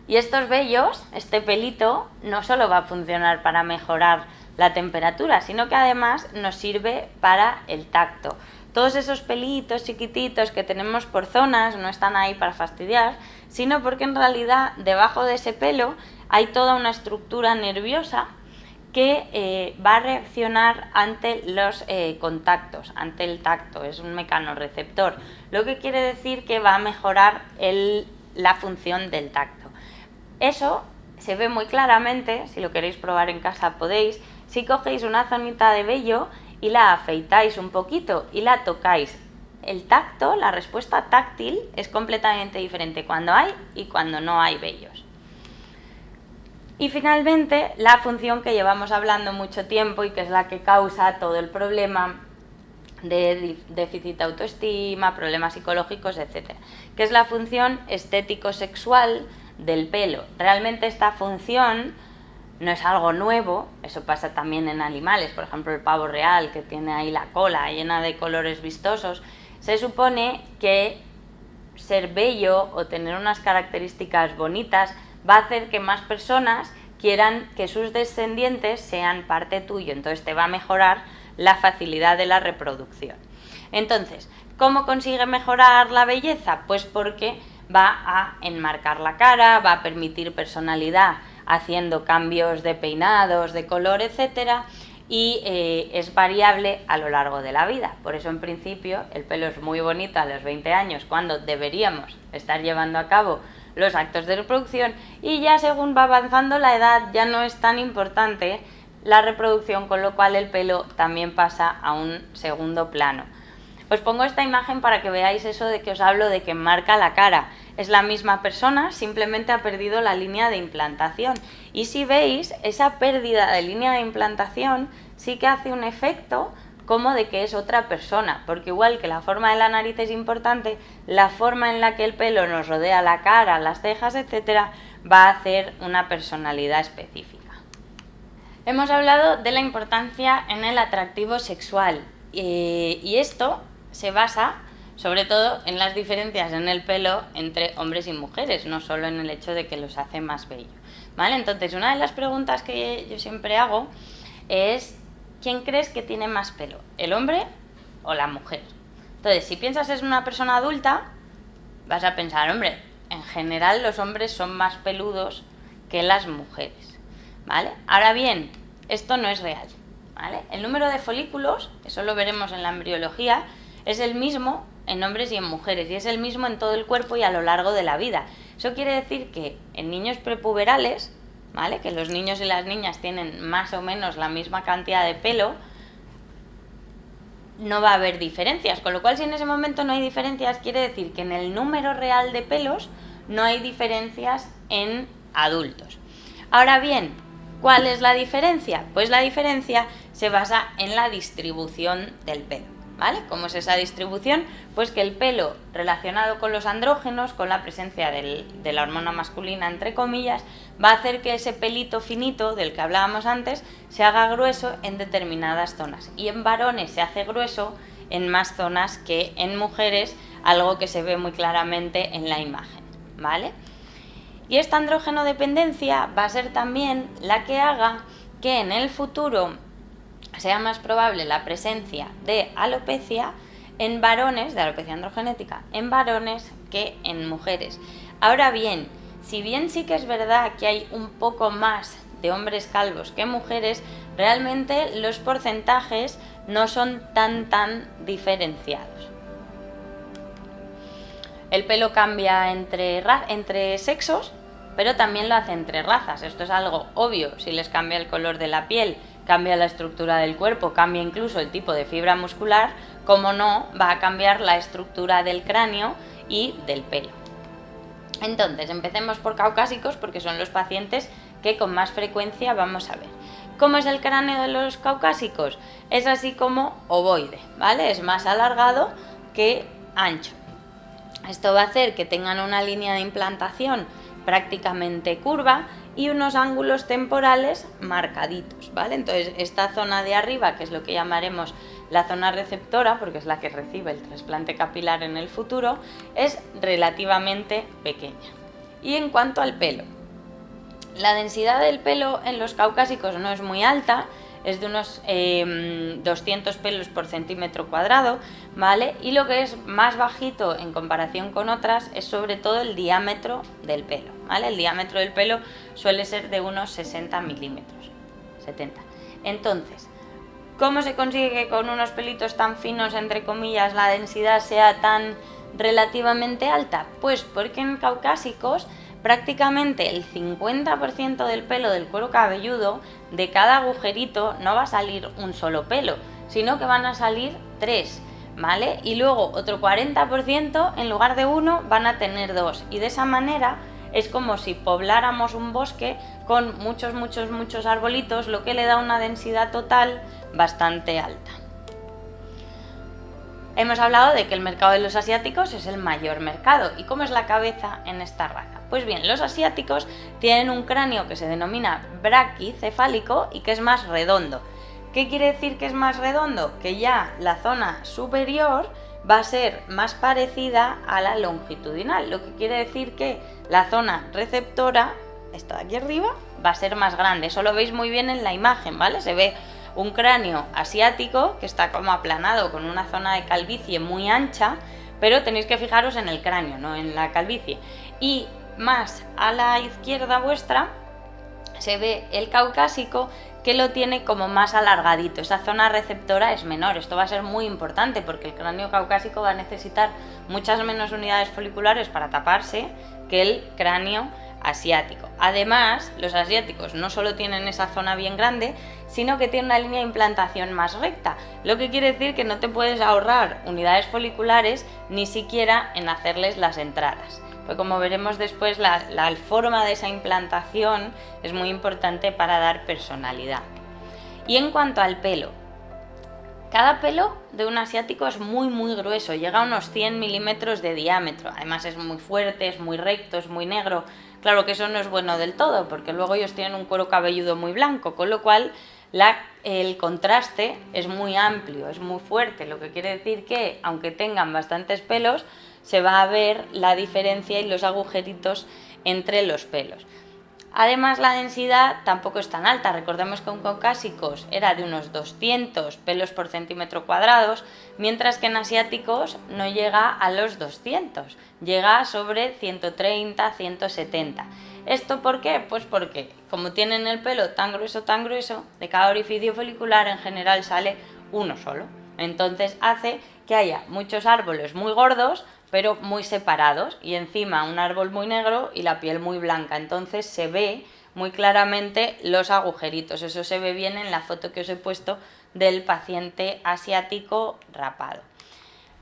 Y estos vellos, este pelito, no solo va a funcionar para mejorar la temperatura, sino que además nos sirve para el tacto. Todos esos pelitos chiquititos que tenemos por zonas no están ahí para fastidiar, sino porque en realidad debajo de ese pelo hay toda una estructura nerviosa que va a reaccionar ante los contactos, ante el tacto, es un mecanorreceptor, lo que quiere decir que va a mejorar la función del tacto. Eso se ve muy claramente, si lo queréis probar en casa podéis, si cogéis una zonita de vello y la afeitáis un poquito y la tocáis. El tacto, la respuesta táctil es completamente diferente cuando hay y cuando no hay vellos. Y finalmente, la función que llevamos hablando mucho tiempo y que es la que causa todo el problema de déficit de autoestima, problemas psicológicos, etc., que es la función estético-sexual del pelo. Realmente esta función no es algo nuevo, eso pasa también en animales, por ejemplo el pavo real que tiene ahí la cola llena de colores vistosos. Se supone que ser bello o tener unas características bonitas va a hacer que más personas quieran que sus descendientes sean parte tuyo, entonces te va a mejorar la facilidad de la reproducción. Entonces, ¿cómo consigue mejorar la belleza? Pues porque va a enmarcar la cara, va a permitir personalidad haciendo cambios de peinados, de color, etcétera, y es variable a lo largo de la vida. Por eso, en principio, el pelo es muy bonito a los 20 años, cuando deberíamos estar llevando a cabo los actos de reproducción, y ya según va avanzando la edad ya no es tan importante la reproducción, con lo cual el pelo también pasa a un segundo plano. Os pongo esta imagen para que veáis eso de que os hablo de que marca la cara. Es la misma persona, simplemente ha perdido la línea de implantación. Y si veis, esa pérdida de línea de implantación sí que hace un efecto como de que es otra persona, porque igual que la forma de la nariz es importante, la forma en la que el pelo nos rodea la cara, las cejas, etcétera, va a hacer una personalidad específica. Hemos hablado de la importancia en el atractivo sexual y esto se basa sobre todo en las diferencias en el pelo entre hombres y mujeres, no solo en el hecho de que los hace más bello, ¿vale? Entonces, una de las preguntas que yo siempre hago es: ¿quién crees que tiene más pelo, el hombre o la mujer? Entonces, si piensas en una persona adulta, vas a pensar, hombre, en general los hombres son más peludos que las mujeres, ¿vale? Ahora bien, esto no es real, ¿vale? El número de folículos, eso lo veremos en la embriología, es el mismo en hombres y en mujeres, y es el mismo en todo el cuerpo y a lo largo de la vida. Eso quiere decir que en niños prepuberales, ¿vale?, que los niños y las niñas tienen más o menos la misma cantidad de pelo, no va a haber diferencias, con lo cual si en ese momento no hay diferencias, quiere decir que en el número real de pelos no hay diferencias en adultos. Ahora bien, ¿cuál es la diferencia? Pues la diferencia se basa en la distribución del pelo, ¿vale? ¿Cómo es esa distribución? Pues que el pelo relacionado con los andrógenos, con la presencia de la hormona masculina, entre comillas, va a hacer que ese pelito finito del que hablábamos antes se haga grueso en determinadas zonas. Y en varones se hace grueso en más zonas que en mujeres, algo que se ve muy claramente en la imagen, ¿vale? Y esta andrógeno dependencia va a ser también la que haga que en el futuro sea más probable la presencia de alopecia en varones, de alopecia androgenética, en varones que en mujeres. Ahora bien, si bien sí que es verdad que hay un poco más de hombres calvos que mujeres, realmente los porcentajes no son tan diferenciados. El pelo cambia entre sexos, pero también lo hace entre razas. Esto es algo obvio. Si les cambia el color de la piel, cambia la estructura del cuerpo, cambia incluso el tipo de fibra muscular, como no va a cambiar la estructura del cráneo y del pelo. Entonces, empecemos por caucásicos, porque son los pacientes que con más frecuencia vamos a ver. ¿Cómo es el cráneo de los caucásicos? Es así como ovoide, ¿vale? Es más alargado que ancho. Esto va a hacer que tengan una línea de implantación prácticamente curva y unos ángulos temporales marcaditos, ¿vale? Entonces, esta zona de arriba, que es lo que llamaremos la zona receptora, porque es la que recibe el trasplante capilar en el futuro, es relativamente pequeña. Y en cuanto al pelo, la densidad del pelo en los caucásicos no es muy alta, es de unos 200 pelos por centímetro cuadrado, ¿vale? Y lo que es más bajito en comparación con otras es sobre todo el diámetro del pelo, ¿vale? El diámetro del pelo suele ser de unos 60 milímetros, 70. Entonces, ¿cómo se consigue que con unos pelitos tan finos, entre comillas, la densidad sea tan relativamente alta? Pues porque en caucásicos prácticamente el 50% del pelo del cuero cabelludo, de cada agujerito no va a salir un solo pelo, sino que van a salir 3, ¿vale? Y luego otro 40% en lugar de 1 van a tener 2, y de esa manera es como si pobláramos un bosque con muchos arbolitos, lo que le da una densidad total bastante alta. Hemos hablado de que el mercado de los asiáticos es el mayor mercado. ¿Y cómo es la cabeza en esta raza? Pues bien, los asiáticos tienen un cráneo que se denomina braquicefálico y que es más redondo. ¿Qué quiere decir que es más redondo? Que ya la zona superior va a ser más parecida a la longitudinal, lo que quiere decir que la zona receptora, esta de aquí arriba, va a ser más grande. Eso lo veis muy bien en la imagen, ¿vale? Se ve un cráneo asiático que está como aplanado con una zona de calvicie muy ancha, pero tenéis que fijaros en el cráneo, no en la calvicie. Y más a la izquierda vuestra se ve el caucásico, que lo tiene como más alargadito, esa zona receptora es menor. Esto va a ser muy importante porque el cráneo caucásico va a necesitar muchas menos unidades foliculares para taparse que el cráneo asiático. Además, los asiáticos no solo tienen esa zona bien grande, sino que tienen una línea de implantación más recta, lo que quiere decir que no te puedes ahorrar unidades foliculares ni siquiera en hacerles las entradas. Pues como veremos después, la forma de esa implantación es muy importante para dar personalidad. Y en cuanto al pelo, cada pelo de un asiático es muy grueso, llega a unos 100 milímetros de diámetro, además es muy fuerte, es muy recto, es muy negro. Claro que eso no es bueno del todo, porque luego ellos tienen un cuero cabelludo muy blanco, con lo cual el contraste es muy amplio, es muy fuerte, lo que quiere decir que, aunque tengan bastantes pelos, se va a ver la diferencia y los agujeritos entre los pelos. Además, la densidad tampoco es tan alta. Recordemos que en caucásicos era de unos 200 pelos por centímetro cuadrados, mientras que en asiáticos no llega a los 200, llega sobre 130, 170. ¿Esto por qué? Pues porque, como tienen el pelo tan grueso, de cada orificio folicular en general sale uno solo. Entonces hace que haya muchos árboles muy gordos, pero muy separados, y encima un árbol muy negro y la piel muy blanca. Entonces se ve muy claramente los agujeritos. Eso se ve bien en la foto que os he puesto del paciente asiático rapado.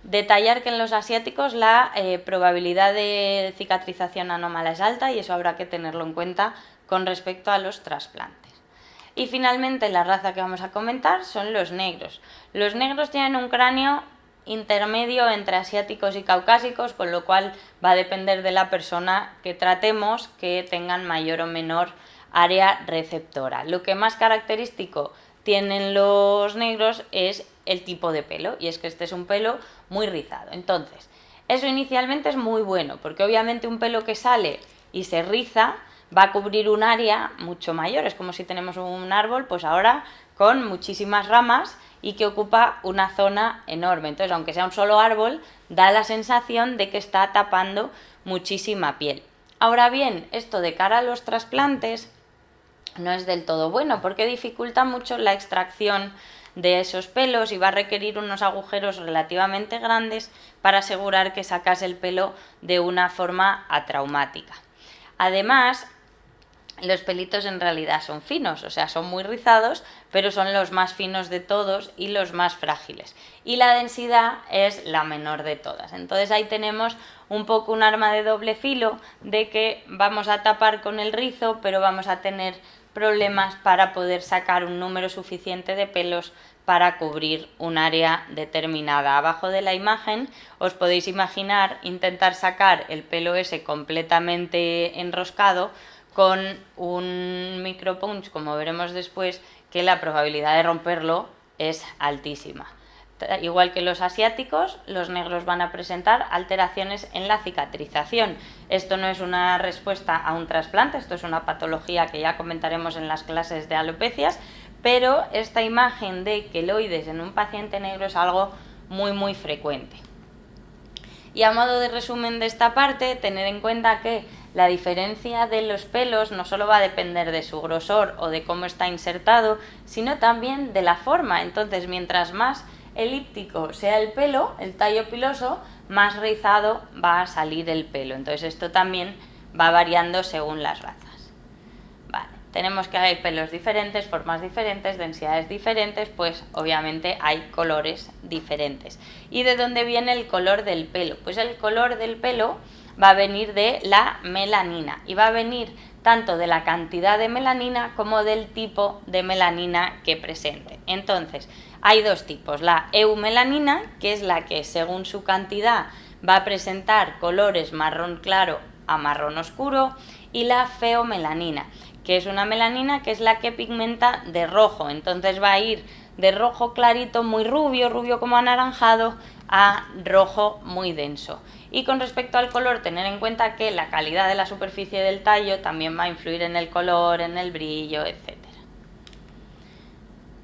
Detallar que en los asiáticos la probabilidad de cicatrización anómala es alta, y eso habrá que tenerlo en cuenta con respecto a los trasplantes. Y finalmente, la raza que vamos a comentar son los negros. Los negros tienen un cráneo intermedio entre asiáticos y caucásicos, con lo cual va a depender de la persona que tratemos que tengan mayor o menor área receptora. Lo que más característico tienen los negros es el tipo de pelo, y es que este es un pelo muy rizado. Entonces, eso inicialmente es muy bueno, porque obviamente un pelo que sale y se riza va a cubrir un área mucho mayor. Es como si tenemos un árbol, pues ahora con muchísimas ramas, y que ocupa una zona enorme. Entonces, aunque sea un solo árbol, da la sensación de que está tapando muchísima piel. Ahora bien, esto de cara a los trasplantes no es del todo bueno, porque dificulta mucho la extracción de esos pelos y va a requerir unos agujeros relativamente grandes para asegurar que sacas el pelo de una forma atraumática. Además, los pelitos en realidad son finos, o sea, son muy rizados, pero son los más finos de todos y los más frágiles. Y la densidad es la menor de todas. Entonces ahí tenemos un poco un arma de doble filo, de que vamos a tapar con el rizo, pero vamos a tener problemas para poder sacar un número suficiente de pelos para cubrir un área determinada. Abajo de la imagen os podéis imaginar intentar sacar el pelo ese completamente enroscado con un micropunch, como veremos después, que la probabilidad de romperlo es altísima. Igual que los asiáticos, los negros van a presentar alteraciones en la cicatrización. Esto no es una respuesta a un trasplante, esto es una patología que ya comentaremos en las clases de alopecias, pero esta imagen de queloides en un paciente negro es algo muy frecuente. Y a modo de resumen de esta parte, tener en cuenta que la diferencia de los pelos no solo va a depender de su grosor o de cómo está insertado, sino también de la forma. Entonces, mientras más elíptico sea el pelo, el tallo piloso, más rizado va a salir el pelo. Entonces, esto también va variando según las razas. Vale, tenemos que hay pelos diferentes, formas diferentes, densidades diferentes, pues obviamente hay colores diferentes. ¿Y de dónde viene el color del pelo? Pues el color del pelo va a venir de la melanina, y va a venir tanto de la cantidad de melanina como del tipo de melanina que presente. Entonces, hay dos tipos: la eumelanina, que es la que según su cantidad va a presentar colores marrón claro a marrón oscuro, y la feomelanina, que es una melanina que es la que pigmenta de rojo. Entonces va a ir de rojo clarito, muy rubio, rubio como anaranjado, a rojo muy denso. Y con respecto al color, tener en cuenta que la calidad de la superficie del tallo también va a influir en el color, en el brillo, etc.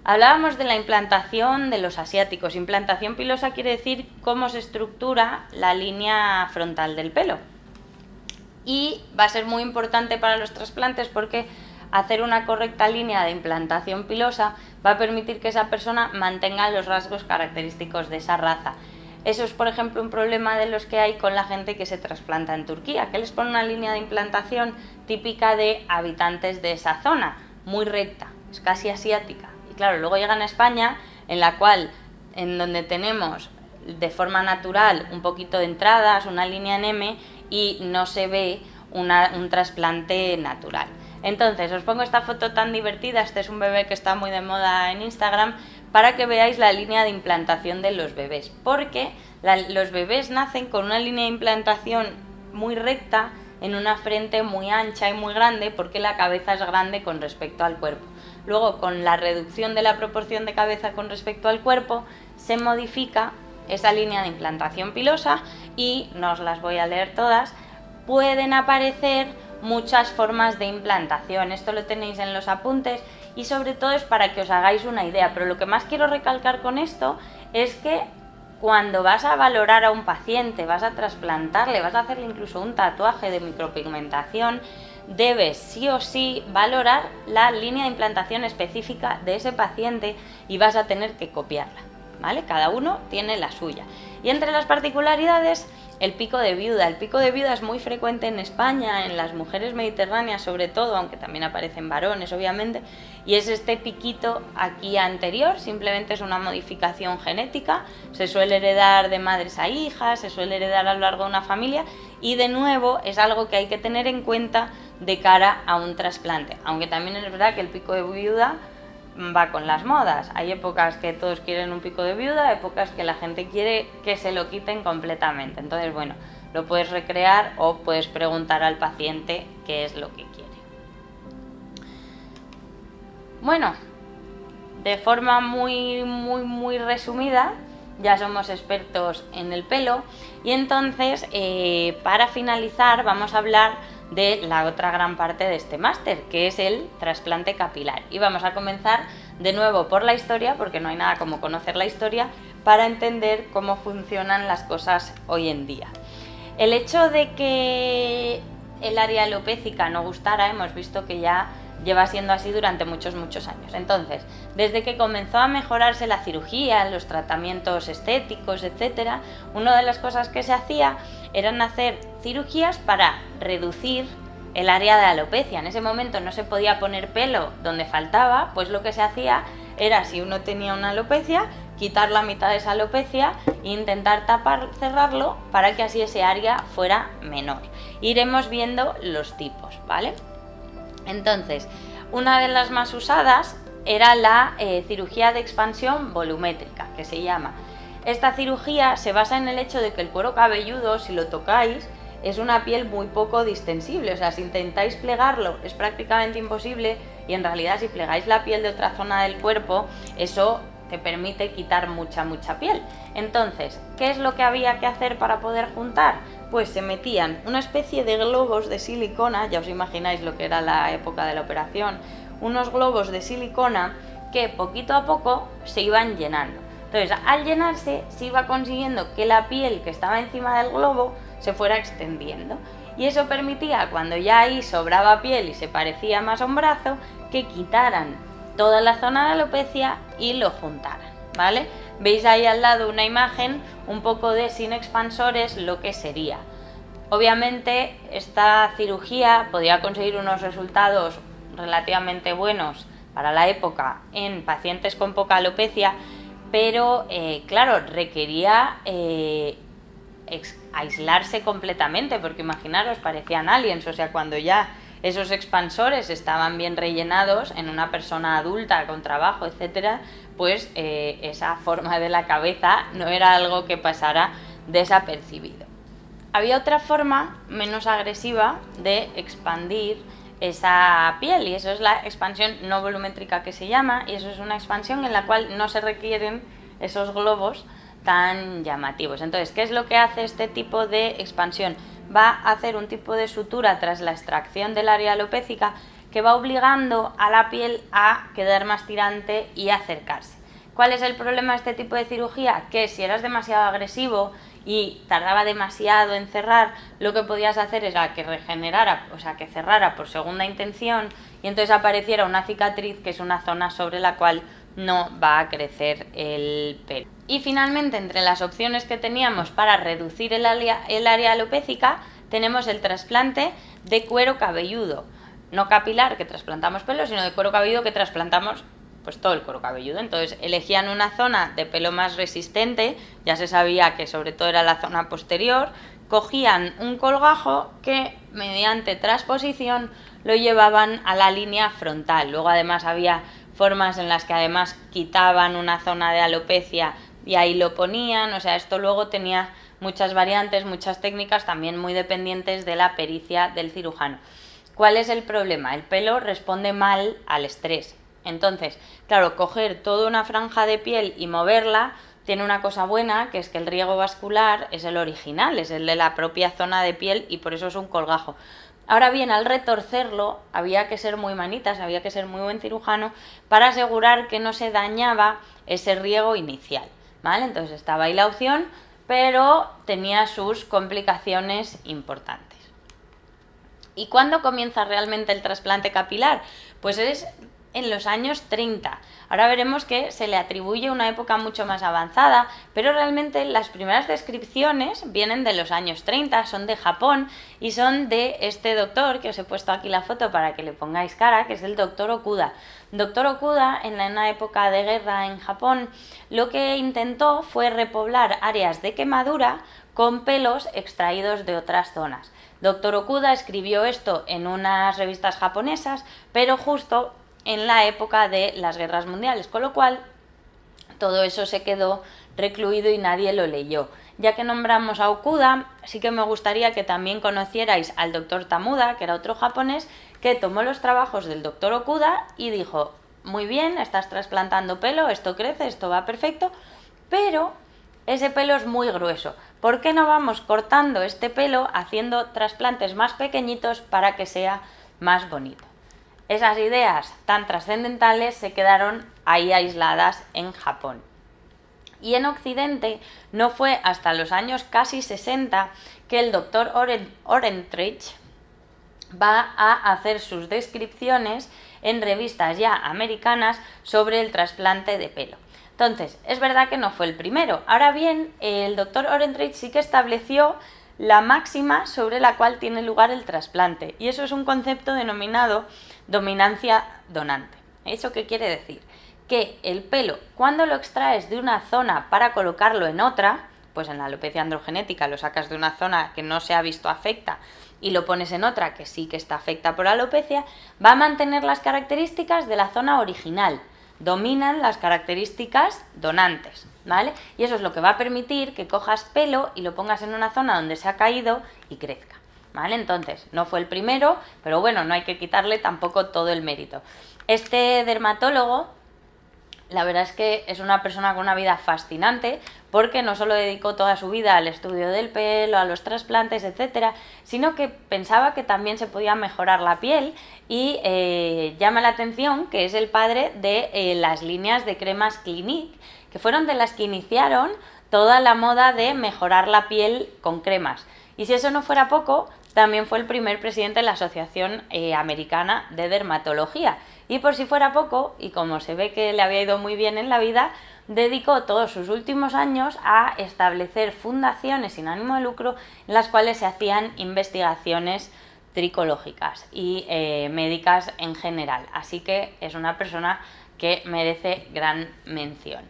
Hablábamos de la implantación de los asiáticos. Implantación pilosa quiere decir cómo se estructura la línea frontal del pelo. Y va a ser muy importante para los trasplantes porque hacer una correcta línea de implantación pilosa va a permitir que esa persona mantenga los rasgos característicos de esa raza. Eso es, por ejemplo, un problema de los que hay con la gente que se trasplanta en Turquía, que les pone una línea de implantación típica de habitantes de esa zona, muy recta, es casi asiática. Y claro, luego llegan a España, en donde tenemos de forma natural un poquito de entradas, una línea en M, y no se ve un trasplante natural. Entonces, os pongo esta foto tan divertida, este es un bebé que está muy de moda en Instagram, para que veáis la línea de implantación de los bebés, porque los bebés nacen con una línea de implantación muy recta, en una frente muy ancha y muy grande, porque la cabeza es grande con respecto al cuerpo. Luego, con la reducción de la proporción de cabeza con respecto al cuerpo, se modifica esa línea de implantación pilosa y, no os las voy a leer todas, pueden aparecer muchas formas de implantación. Esto lo tenéis en los apuntes y sobre todo es para que os hagáis una idea, pero lo que más quiero recalcar con esto es que cuando vas a valorar a un paciente, vas a trasplantarle, vas a hacerle incluso un tatuaje de micropigmentación, debes sí o sí valorar la línea de implantación específica de ese paciente y vas a tener que copiarla, ¿vale? Cada uno tiene la suya. Y entre las particularidades, el pico de viuda. El pico de viuda es muy frecuente en España, en las mujeres mediterráneas sobre todo, aunque también aparecen varones obviamente, y es este piquito aquí anterior, simplemente es una modificación genética, se suele heredar de madres a hijas, se suele heredar a lo largo de una familia y de nuevo es algo que hay que tener en cuenta de cara a un trasplante, aunque también es verdad que el pico de viuda va con las modas. Hay épocas que todos quieren un pico de viuda, épocas que la gente quiere que se lo quiten completamente. Entonces, bueno, lo puedes recrear o puedes preguntar al paciente qué es lo que quiere. Bueno, de forma muy resumida, ya somos expertos en el pelo y entonces, para finalizar, vamos a hablar de la otra gran parte de este máster, que es el trasplante capilar. Y vamos a comenzar de nuevo por la historia, porque no hay nada como conocer la historia para entender cómo funcionan las cosas hoy en día. El hecho de que el área alopécica no gustara, hemos visto que ya lleva siendo así durante muchos años. Entonces, desde que comenzó a mejorarse la cirugía, los tratamientos estéticos, etcétera, una de las cosas que se hacía eran hacer cirugías para reducir el área de alopecia. En ese momento no se podía poner pelo donde faltaba, pues lo que se hacía era, si uno tenía una alopecia, quitar la mitad de esa alopecia e intentar cerrarlo para que así ese área fuera menor. Iremos viendo los tipos, ¿vale? Entonces, una de las más usadas era la cirugía de expansión volumétrica, que se llama. Esta cirugía se basa en el hecho de que el cuero cabelludo, si lo tocáis, es una piel muy poco distensible, o sea, si intentáis plegarlo es prácticamente imposible y en realidad si plegáis la piel de otra zona del cuerpo, eso te permite quitar mucha piel. Entonces, ¿qué es lo que había que hacer para poder juntar? Pues se metían una especie de globos de silicona, ya os imagináis lo que era la época de la operación, unos globos de silicona que poquito a poco se iban llenando. Entonces, al llenarse, se iba consiguiendo que la piel que estaba encima del globo se fuera extendiendo. Y eso permitía, cuando ya ahí sobraba piel y se parecía más a un brazo, que quitaran toda la zona de alopecia y lo juntaran, ¿vale? Veis ahí al lado una imagen un poco de sin expansores lo que sería. Obviamente esta cirugía podía conseguir unos resultados relativamente buenos para la época en pacientes con poca alopecia, pero claro, requería aislarse completamente, porque imaginaros, parecían aliens, o sea, cuando ya esos expansores estaban bien rellenados en una persona adulta con trabajo, etcétera, pues esa forma de la cabeza no era algo que pasara desapercibido. Había otra forma menos agresiva de expandir esa piel y eso es la expansión no volumétrica que se llama, y eso es una expansión en la cual no se requieren esos globos tan llamativos. Entonces, ¿qué es lo que hace este tipo de expansión? Va a hacer un tipo de sutura tras la extracción del área alopécica que va obligando a la piel a quedar más tirante y acercarse. ¿Cuál es el problema de este tipo de cirugía? Que si eras demasiado agresivo y tardaba demasiado en cerrar, lo que podías hacer era que regenerara, o sea, que cerrara por segunda intención y entonces apareciera una cicatriz, que es una zona sobre la cual no va a crecer el pelo. Y finalmente, entre las opciones que teníamos para reducir el área alopécica, tenemos el trasplante de cuero cabelludo, no capilar, que trasplantamos pelo, sino de cuero cabelludo, que trasplantamos pues todo el cuero cabelludo. Entonces elegían una zona de pelo más resistente, ya se sabía que sobre todo era la zona posterior, cogían un colgajo que mediante transposición lo llevaban a la línea frontal. Luego además había formas en las que además quitaban una zona de alopecia y ahí lo ponían, o sea, esto luego tenía muchas variantes, muchas técnicas, también muy dependientes de la pericia del cirujano. ¿Cuál es el problema? El pelo responde mal al estrés. Entonces, claro, coger toda una franja de piel y moverla tiene una cosa buena, que es que el riego vascular es el original, es el de la propia zona de piel y por eso es un colgajo. Ahora bien, al retorcerlo había que ser muy manitas, había que ser muy buen cirujano para asegurar que no se dañaba ese riego inicial, ¿vale? Entonces estaba ahí la opción, pero tenía sus complicaciones importantes. ¿Y cuándo comienza realmente el trasplante capilar? Pues es en los años 30. Ahora veremos que se le atribuye una época mucho más avanzada, pero realmente las primeras descripciones vienen de los años 30, son de Japón y son de este doctor, que os he puesto aquí la foto para que le pongáis cara, que es el doctor Okuda. Doctor Okuda, en una época de guerra en Japón, lo que intentó fue repoblar áreas de quemadura con pelos extraídos de otras zonas. Doctor Okuda escribió esto en unas revistas japonesas, pero justo en la época de las guerras mundiales, con lo cual todo eso se quedó recluido y nadie lo leyó. Ya que nombramos a Okuda, sí que me gustaría que también conocierais al doctor Tamuda, que era otro japonés, que tomó los trabajos del doctor Okuda y dijo: muy bien, estás trasplantando pelo, esto crece, esto va perfecto, pero ese pelo es muy grueso. ¿Por qué no vamos cortando este pelo haciendo trasplantes más pequeñitos para que sea más bonito? Esas ideas tan trascendentales se quedaron ahí aisladas en Japón. Y en Occidente no fue hasta los años casi 60 que el doctor Orentrich va a hacer sus descripciones en revistas ya americanas sobre el trasplante de pelo. Entonces, es verdad que no fue el primero. Ahora bien, el doctor Orentrich sí que estableció la máxima sobre la cual tiene lugar el trasplante, y eso es un concepto denominado dominancia donante. ¿Eso qué quiere decir? Que el pelo, cuando lo extraes de una zona para colocarlo en otra, pues en la alopecia androgenética lo sacas de una zona que no se ha visto afecta y lo pones en otra que sí que está afecta por alopecia, va a mantener las características de la zona original. Dominan las características donantes, ¿vale? Y eso es lo que va a permitir que cojas pelo y lo pongas en una zona donde se ha caído y crezca, ¿vale? Entonces, no fue el primero, pero bueno, no hay que quitarle tampoco todo el mérito. Este dermatólogo, la verdad es que es una persona con una vida fascinante, porque no solo dedicó toda su vida al estudio del pelo, a los trasplantes, etcétera, sino que pensaba que también se podía mejorar la piel y llama la atención que es el padre de las líneas de cremas Clinique, que fueron de las que iniciaron toda la moda de mejorar la piel con cremas. Y si eso no fuera poco, también fue el primer presidente de la Asociación Americana de Dermatología. Y por si fuera poco, y como se ve que le había ido muy bien en la vida, dedicó todos sus últimos años a establecer fundaciones sin ánimo de lucro en las cuales se hacían investigaciones tricológicas y médicas en general. Así que es una persona que merece gran mención.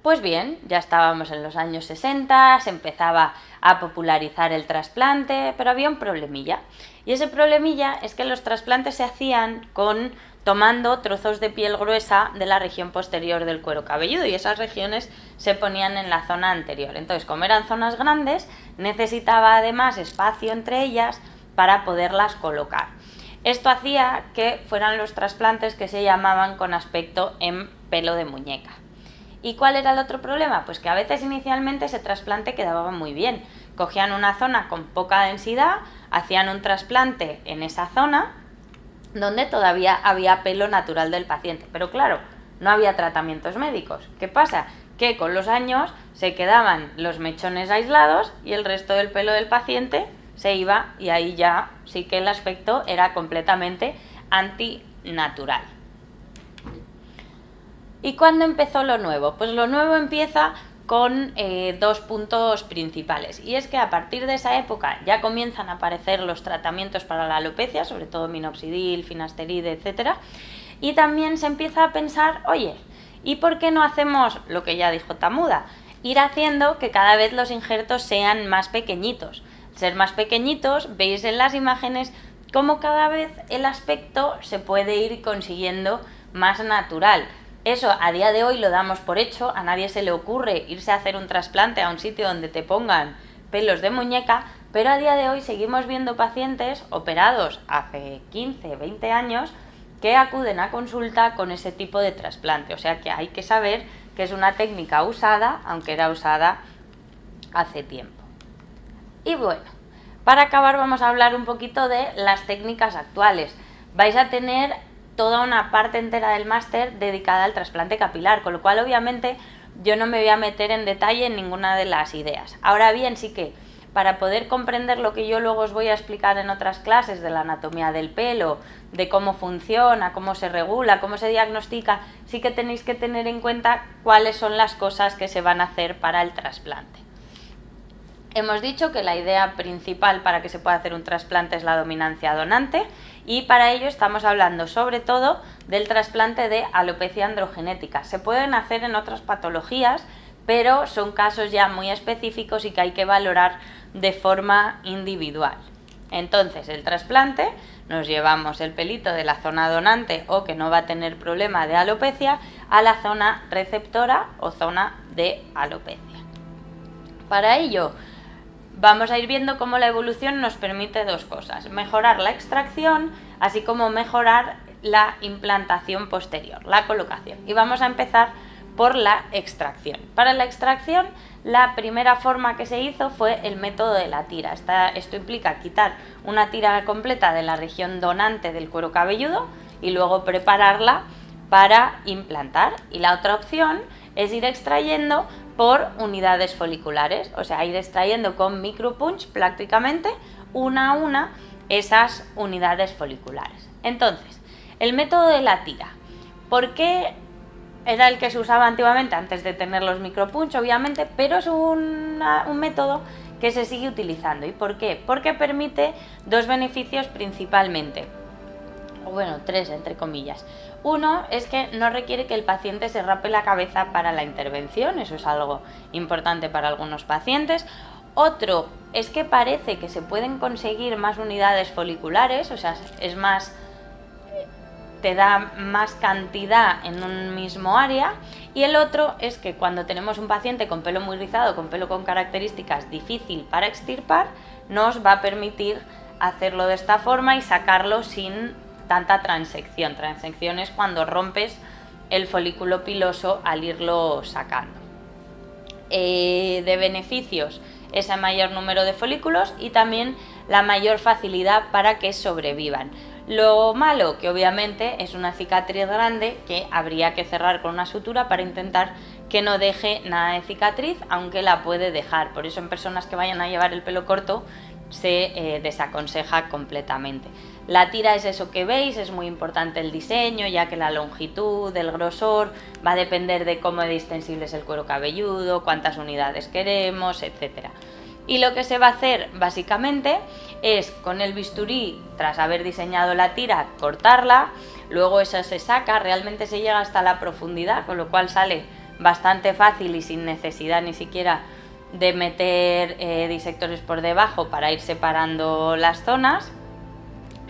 Pues bien, ya estábamos en los años 60, se empezaba a popularizar el trasplante, pero había un problemilla. Y ese problemilla es que los trasplantes se hacían tomando trozos de piel gruesa de la región posterior del cuero cabelludo, y esas regiones se ponían en la zona anterior. Entonces, como eran zonas grandes, necesitaba además espacio entre ellas para poderlas colocar. Esto hacía que fueran los trasplantes que se llamaban con aspecto en pelo de muñeca. ¿Y cuál era el otro problema? Pues que a veces inicialmente ese trasplante quedaba muy bien. Cogían una zona con poca densidad, hacían un trasplante en esa zona donde todavía había pelo natural del paciente. Pero claro, no había tratamientos médicos. ¿Qué pasa? Que con los años se quedaban los mechones aislados y el resto del pelo del paciente se iba, y ahí ya sí que el aspecto era completamente antinatural. ¿Y cuándo empezó lo nuevo? Pues lo nuevo empieza con dos puntos principales, y es que a partir de esa época ya comienzan a aparecer los tratamientos para la alopecia, sobre todo minoxidil, finasteride, etcétera, y también se empieza a pensar, oye, ¿y por qué no hacemos lo que ya dijo Tamuda? Ir haciendo que cada vez los injertos sean más pequeñitos. Al ser más pequeñitos, veis en las imágenes cómo cada vez el aspecto se puede ir consiguiendo más natural. Eso a día de hoy lo damos por hecho, a nadie se le ocurre irse a hacer un trasplante a un sitio donde te pongan pelos de muñeca, pero a día de hoy seguimos viendo pacientes operados hace 15, 20 años que acuden a consulta con ese tipo de trasplante. O sea que hay que saber que es una técnica usada, aunque era usada hace tiempo. Y bueno, para acabar vamos a hablar un poquito de las técnicas actuales. Vais a tener toda una parte entera del máster dedicada al trasplante capilar, con lo cual obviamente yo no me voy a meter en detalle en ninguna de las ideas. Ahora bien, sí que para poder comprender lo que yo luego os voy a explicar en otras clases de la anatomía del pelo, de cómo funciona, cómo se regula, cómo se diagnostica, sí que tenéis que tener en cuenta cuáles son las cosas que se van a hacer para el trasplante. Hemos dicho que la idea principal para que se pueda hacer un trasplante es la dominancia donante, y para ello estamos hablando sobre todo del trasplante de alopecia androgenética. Se pueden hacer en otras patologías, pero son casos ya muy específicos y que hay que valorar de forma individual. Entonces, el trasplante, nos llevamos el pelito de la zona donante o que no va a tener problema de alopecia a la zona receptora o zona de alopecia. Para ello, vamos a ir viendo cómo la evolución nos permite dos cosas: mejorar la extracción, así como mejorar la implantación posterior, la colocación. Y vamos a empezar por la extracción. Para la extracción, la primera forma que se hizo fue el método de la tira. Esto implica quitar una tira completa de la región donante del cuero cabelludo y luego prepararla para implantar. Y la otra opción es ir extrayendo por unidades foliculares, o sea, ir extrayendo con micropunch prácticamente una a una esas unidades foliculares. Entonces, el método de la tira, ¿por qué era el que se usaba antiguamente antes de tener los micropunch, obviamente? Pero es un método que se sigue utilizando. ¿Y por qué? Porque permite dos beneficios principalmente, o bueno, tres entre comillas. Uno es que no requiere que el paciente se rape la cabeza para la intervención, eso es algo importante para algunos pacientes. Otro es que parece que se pueden conseguir más unidades foliculares, o sea, es más, te da más cantidad en un mismo área. Y el otro es que cuando tenemos un paciente con pelo muy rizado, con pelo con características difícil para extirpar, nos va a permitir hacerlo de esta forma y sacarlo sin tanta transección. Transección es cuando rompes el folículo piloso al irlo sacando. De beneficios, ese mayor número de folículos y también la mayor facilidad para que sobrevivan. Lo malo, que obviamente es una cicatriz grande que habría que cerrar con una sutura para intentar que no deje nada de cicatriz, aunque la puede dejar. Por eso en personas que vayan a llevar el pelo corto se desaconseja completamente. La tira es eso que veis, es muy importante el diseño, ya que la longitud, el grosor, va a depender de cómo de extensible es el cuero cabelludo, cuántas unidades queremos, etc. Y lo que se va a hacer básicamente es con el bisturí, tras haber diseñado la tira, cortarla, luego eso se saca, realmente se llega hasta la profundidad, con lo cual sale bastante fácil y sin necesidad ni siquiera de meter disectores por debajo para ir separando las zonas.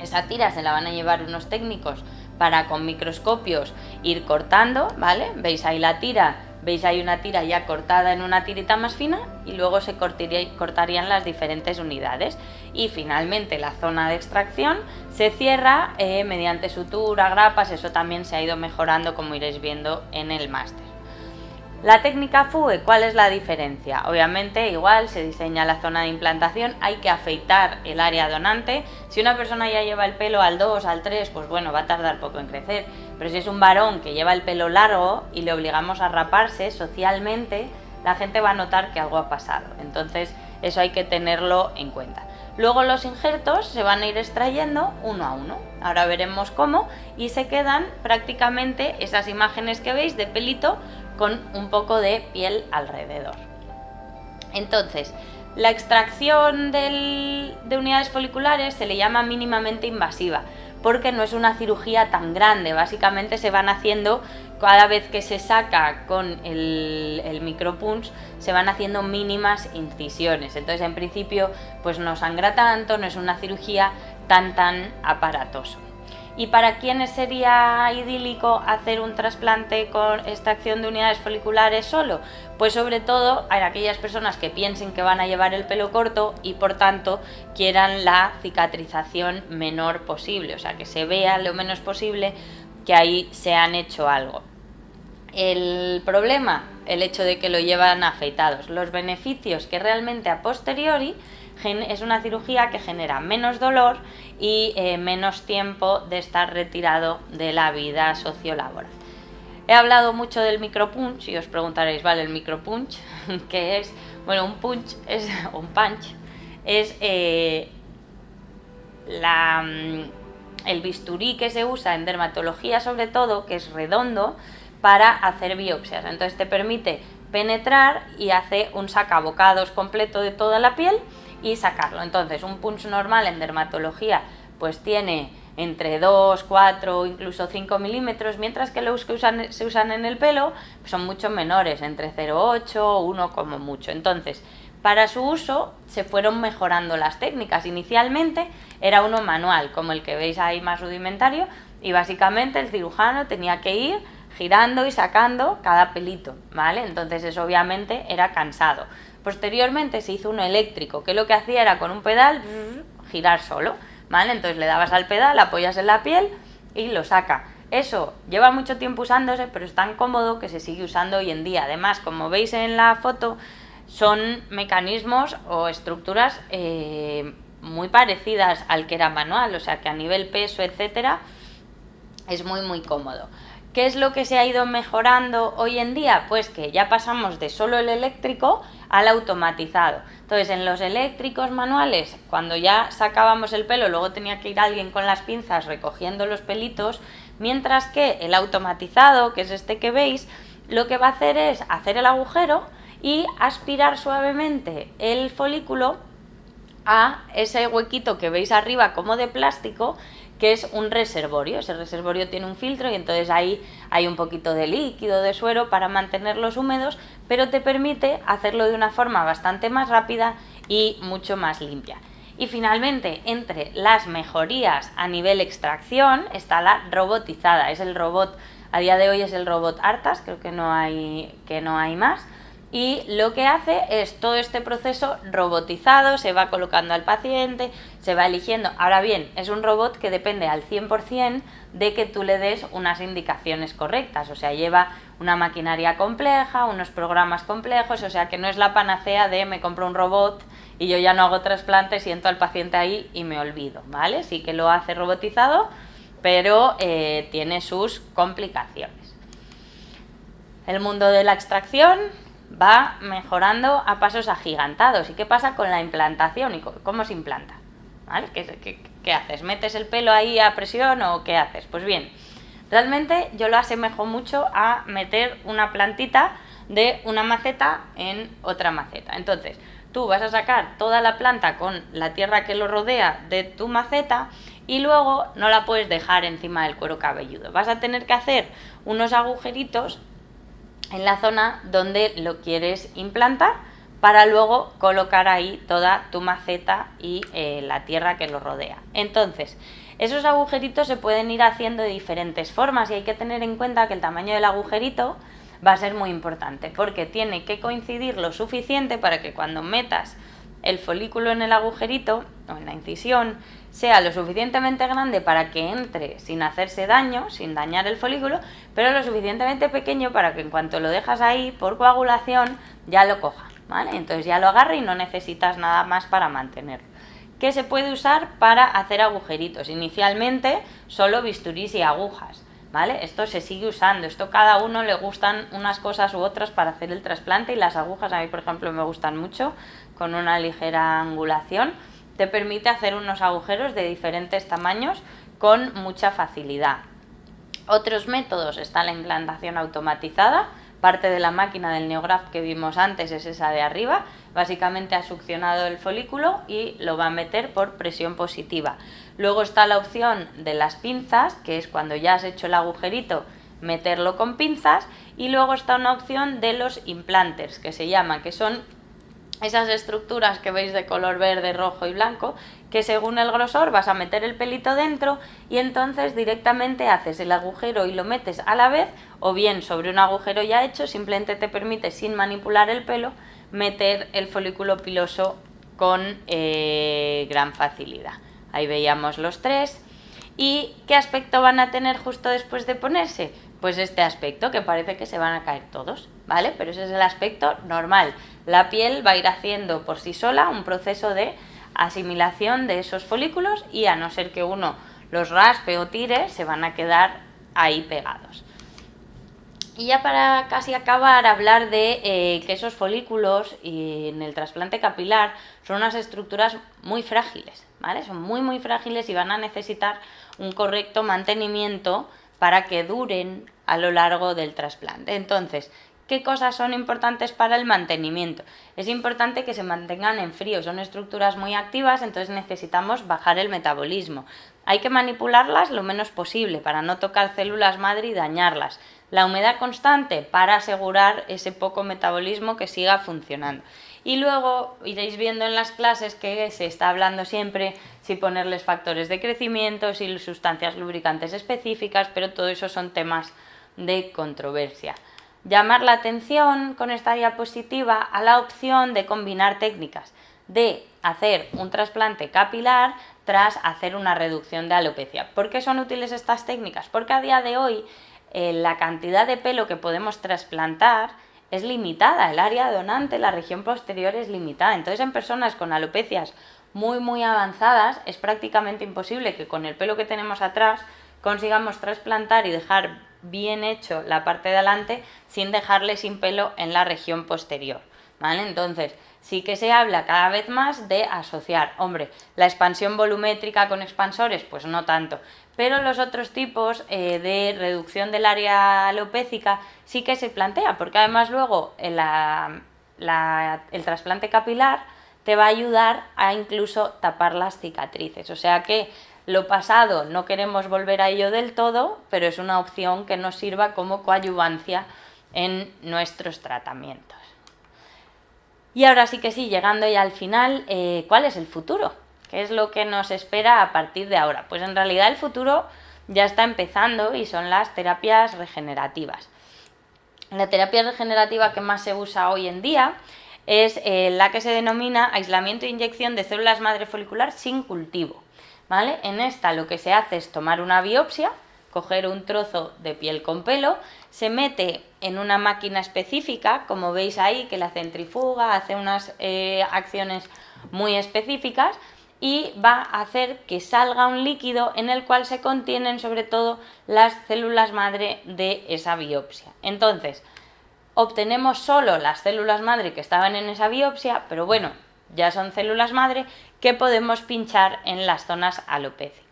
Esa tira se la van a llevar unos técnicos para con microscopios ir cortando, ¿vale? Veis ahí la tira, veis ahí una tira ya cortada en una tirita más fina y luego se cortarían las diferentes unidades. Y finalmente la zona de extracción se cierra mediante sutura, grapas, eso también se ha ido mejorando como iréis viendo en el máster. La técnica FUE, ¿cuál es la diferencia? Obviamente, igual se diseña la zona de implantación, hay que afeitar el área donante. Si una persona ya lleva el pelo al 2, al 3, pues bueno, va a tardar poco en crecer. Pero si es un varón que lleva el pelo largo y le obligamos a raparse, socialmente la gente va a notar que algo ha pasado. Entonces, eso hay que tenerlo en cuenta. Luego los injertos se van a ir extrayendo uno a uno. Ahora veremos cómo, y se quedan prácticamente esas imágenes que veis de pelito con un poco de piel alrededor. Entonces, la extracción de unidades foliculares se le llama mínimamente invasiva, porque no es una cirugía tan grande. Básicamente se van haciendo, cada vez que se saca con el micropunch, se van haciendo mínimas incisiones. Entonces, en principio, pues no sangra tanto, no es una cirugía tan aparatoso. ¿Y para quiénes sería idílico hacer un trasplante con extracción de unidades foliculares solo? Pues sobre todo a aquellas personas que piensen que van a llevar el pelo corto y por tanto quieran la cicatrización menor posible, o sea, que se vea lo menos posible que ahí se han hecho algo. El problema, el hecho de que lo llevan afeitados. Los beneficios, que realmente a posteriori es una cirugía que genera menos dolor y menos tiempo de estar retirado de la vida sociolaboral. He hablado mucho del micropunch y os preguntaréis, ¿vale? El micropunch, ¿qué es? Bueno, un punch es el bisturí que se usa en dermatología, sobre todo, que es redondo, para hacer biopsias. Entonces te permite penetrar y hacer un sacabocados completo de toda la piel y sacarlo. Entonces un punch normal en dermatología pues tiene entre 2, 4, incluso 5 milímetros, mientras que los que se usan en el pelo son mucho menores, entre 0,8, 1 como mucho. Entonces, para su uso se fueron mejorando las técnicas. Inicialmente era uno manual, como el que veis ahí más rudimentario, y básicamente el cirujano tenía que ir girando y sacando cada pelito, ¿vale? Entonces eso obviamente era cansado. Posteriormente se hizo uno eléctrico, que lo que hacía era con un pedal girar solo, ¿vale? Entonces le dabas al pedal, apoyas en la piel y lo saca. Eso lleva mucho tiempo usándose, pero es tan cómodo que se sigue usando hoy en día. Además, como veis en la foto, son mecanismos o estructuras muy parecidas al que era manual, o sea que a nivel peso, etcétera, es muy cómodo. ¿Qué es lo que se ha ido mejorando hoy en día? Pues que ya pasamos de solo el eléctrico al automatizado. Entonces, en los eléctricos manuales, cuando ya sacábamos el pelo, luego tenía que ir alguien con las pinzas recogiendo los pelitos, mientras que el automatizado, que es este que veis, lo que va a hacer es hacer el agujero y aspirar suavemente el folículo a ese huequito que veis arriba como de plástico, que es un reservorio. Ese reservorio tiene un filtro y entonces ahí hay un poquito de líquido, de suero para mantenerlos húmedos, pero te permite hacerlo de una forma bastante más rápida y mucho más limpia. Y finalmente, entre las mejorías a nivel extracción está la robotizada. Es el robot, a día de hoy es el robot Artas, creo que no hay más. Y lo que hace es todo este proceso robotizado, se va colocando al paciente, se va eligiendo. Ahora bien, es un robot que depende al 100% de que tú le des unas indicaciones correctas, o sea, lleva una maquinaria compleja, unos programas complejos, o sea, que no es la panacea de me compro un robot y yo ya no hago trasplantes, siento al paciente ahí y me olvido, ¿vale? Sí que lo hace robotizado, pero tiene sus complicaciones. El mundo de la extracción va mejorando a pasos agigantados. ¿Y qué pasa con la implantación? ¿Y cómo se implanta? ¿Vale? ¿Qué haces? ¿Metes el pelo ahí a presión o qué haces? Pues bien, realmente yo lo asemejo mucho a meter una plantita de una maceta en otra maceta. Entonces, tú vas a sacar toda la planta con la tierra que lo rodea de tu maceta y luego no la puedes dejar encima del cuero cabelludo. Vas a tener que hacer unos agujeritos en la zona donde lo quieres implantar para luego colocar ahí toda tu maceta y la tierra que lo rodea. Entonces, esos agujeritos se pueden ir haciendo de diferentes formas y hay que tener en cuenta que el tamaño del agujerito va a ser muy importante porque tiene que coincidir lo suficiente para que cuando metas el folículo en el agujerito o en la incisión sea lo suficientemente grande para que entre sin hacerse daño, sin dañar el folículo, pero lo suficientemente pequeño para que en cuanto lo dejas ahí por coagulación ya lo coja, ¿vale? Entonces ya lo agarre y no necesitas nada más para mantenerlo. ¿Qué se puede usar para hacer agujeritos? Inicialmente solo bisturís y agujas, ¿vale? Esto se sigue usando, esto cada uno le gustan unas cosas u otras para hacer el trasplante, y las agujas a mí, por ejemplo, me gustan mucho, con una ligera angulación te permite hacer unos agujeros de diferentes tamaños con mucha facilidad. Otros métodos está la implantación automatizada. Parte de la máquina del NeoGraft que vimos antes es esa de arriba. Básicamente ha succionado el folículo y lo va a meter por presión positiva. Luego está la opción de las pinzas, que es cuando ya has hecho el agujerito, meterlo con pinzas. Y luego está una opción de los implanters, que se llama, que son esas estructuras que veis de color verde, rojo y blanco, que según el grosor vas a meter el pelito dentro y entonces directamente haces el agujero y lo metes a la vez, o bien sobre un agujero ya hecho, simplemente te permite, sin manipular el pelo, meter el folículo piloso con gran facilidad. Ahí veíamos los tres. ¿Y qué aspecto van a tener justo después de ponerse? Pues este aspecto, que parece que se van a caer todos, ¿vale? Pero ese es el aspecto normal. La piel va a ir haciendo por sí sola un proceso de asimilación de esos folículos y, a no ser que uno los raspe o tire, se van a quedar ahí pegados. Y ya para casi acabar, hablar de que esos folículos en el trasplante capilar son unas estructuras muy frágiles, ¿vale? Son muy frágiles y van a necesitar un correcto mantenimiento para que duren a lo largo del trasplante. Entonces, ¿qué cosas son importantes para el mantenimiento? Es importante que se mantengan en frío, son estructuras muy activas, entonces necesitamos bajar el metabolismo. Hay que manipularlas lo menos posible para no tocar células madre y dañarlas. La humedad constante para asegurar ese poco metabolismo que siga funcionando. Y luego iréis viendo en las clases que se está hablando siempre si ponerles factores de crecimiento, si sustancias lubricantes específicas, pero todo eso son temas de controversia. Llamar la atención con esta diapositiva a la opción de combinar técnicas de hacer un trasplante capilar tras hacer una reducción de alopecia. ¿Por qué son útiles estas técnicas? Porque a día de hoy la cantidad de pelo que podemos trasplantar es limitada, el área donante, la región posterior es limitada. Entonces, en personas con alopecias muy avanzadas es prácticamente imposible que con el pelo que tenemos atrás consigamos trasplantar y dejar bien hecho la parte de adelante sin dejarle sin pelo en la región posterior, ¿vale? Entonces, sí que se habla cada vez más de asociar, hombre, la expansión volumétrica con expansores, pues no tanto, pero los otros tipos de reducción del área alopécica sí que se plantea, porque además luego el trasplante capilar te va a ayudar a incluso tapar las cicatrices, o sea que lo pasado no queremos volver a ello del todo, pero es una opción que nos sirva como coadyuvancia en nuestros tratamientos. Y ahora sí que sí, llegando ya al final, ¿cuál es el futuro? ¿Qué es lo que nos espera a partir de ahora? Pues en realidad el futuro ya está empezando y son las terapias regenerativas. La terapia regenerativa que más se usa hoy en día es la que se denomina aislamiento e inyección de células madre folicular sin cultivo, ¿vale? En esta lo que se hace es tomar una biopsia, coger un trozo de piel con pelo, se mete en una máquina específica, como veis ahí, que la centrifuga, hace unas acciones muy específicas y va a hacer que salga un líquido en el cual se contienen sobre todo las células madre de esa biopsia. Entonces, obtenemos solo las células madre que estaban en esa biopsia, pero bueno, ya son células madre que podemos pinchar en las zonas alopécicas.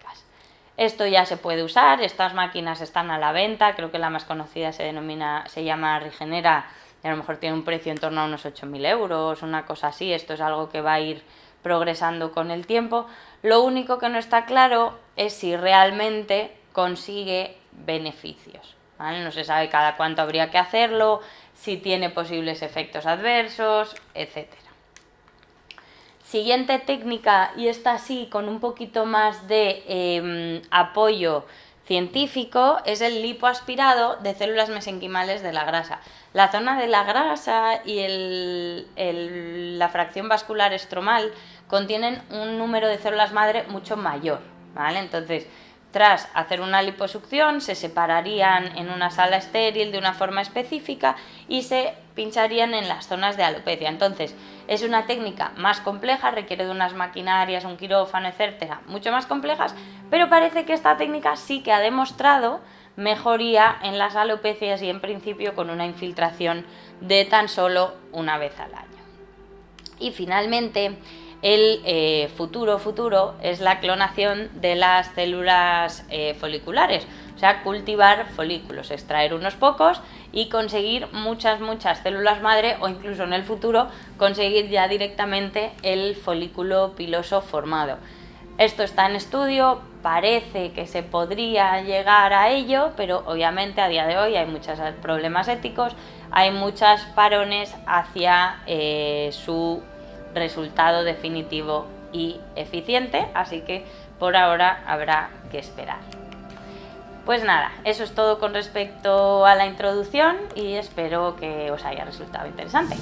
Esto ya se puede usar, estas máquinas están a la venta, creo que la más conocida se llama Rigenera y a lo mejor tiene un precio en torno a unos 8.000 euros, una cosa así. Esto es algo que va a ir progresando con el tiempo. Lo único que no está claro es si realmente consigue beneficios, ¿vale? No se sabe cada cuánto habría que hacerlo, si tiene posibles efectos adversos, etc. Siguiente técnica, y esta sí con un poquito más de apoyo científico es el lipoaspirado de células mesenquimales de la grasa. La zona de la grasa y la fracción vascular estromal contienen un número de células madre mucho mayor, ¿vale? Entonces, tras hacer una liposucción, se separarían en una sala estéril de una forma específica y se pincharían en las zonas de alopecia. Entonces, es una técnica más compleja, requiere de unas maquinarias, un quirófano, etcétera, mucho más complejas, pero parece que esta técnica sí que ha demostrado mejoría en las alopecias y en principio con una infiltración de tan solo una vez al año. Y finalmente, el futuro es la clonación de las células foliculares, o sea, cultivar folículos, extraer unos pocos y conseguir muchas células madre, o incluso en el futuro conseguir ya directamente el folículo piloso formado. Esto está en estudio, parece que se podría llegar a ello, pero obviamente a día de hoy hay muchos problemas éticos, hay muchos parones hacia su resultado definitivo y eficiente, así que por ahora habrá que esperar. Pues nada, eso es todo con respecto a la introducción y espero que os haya resultado interesante.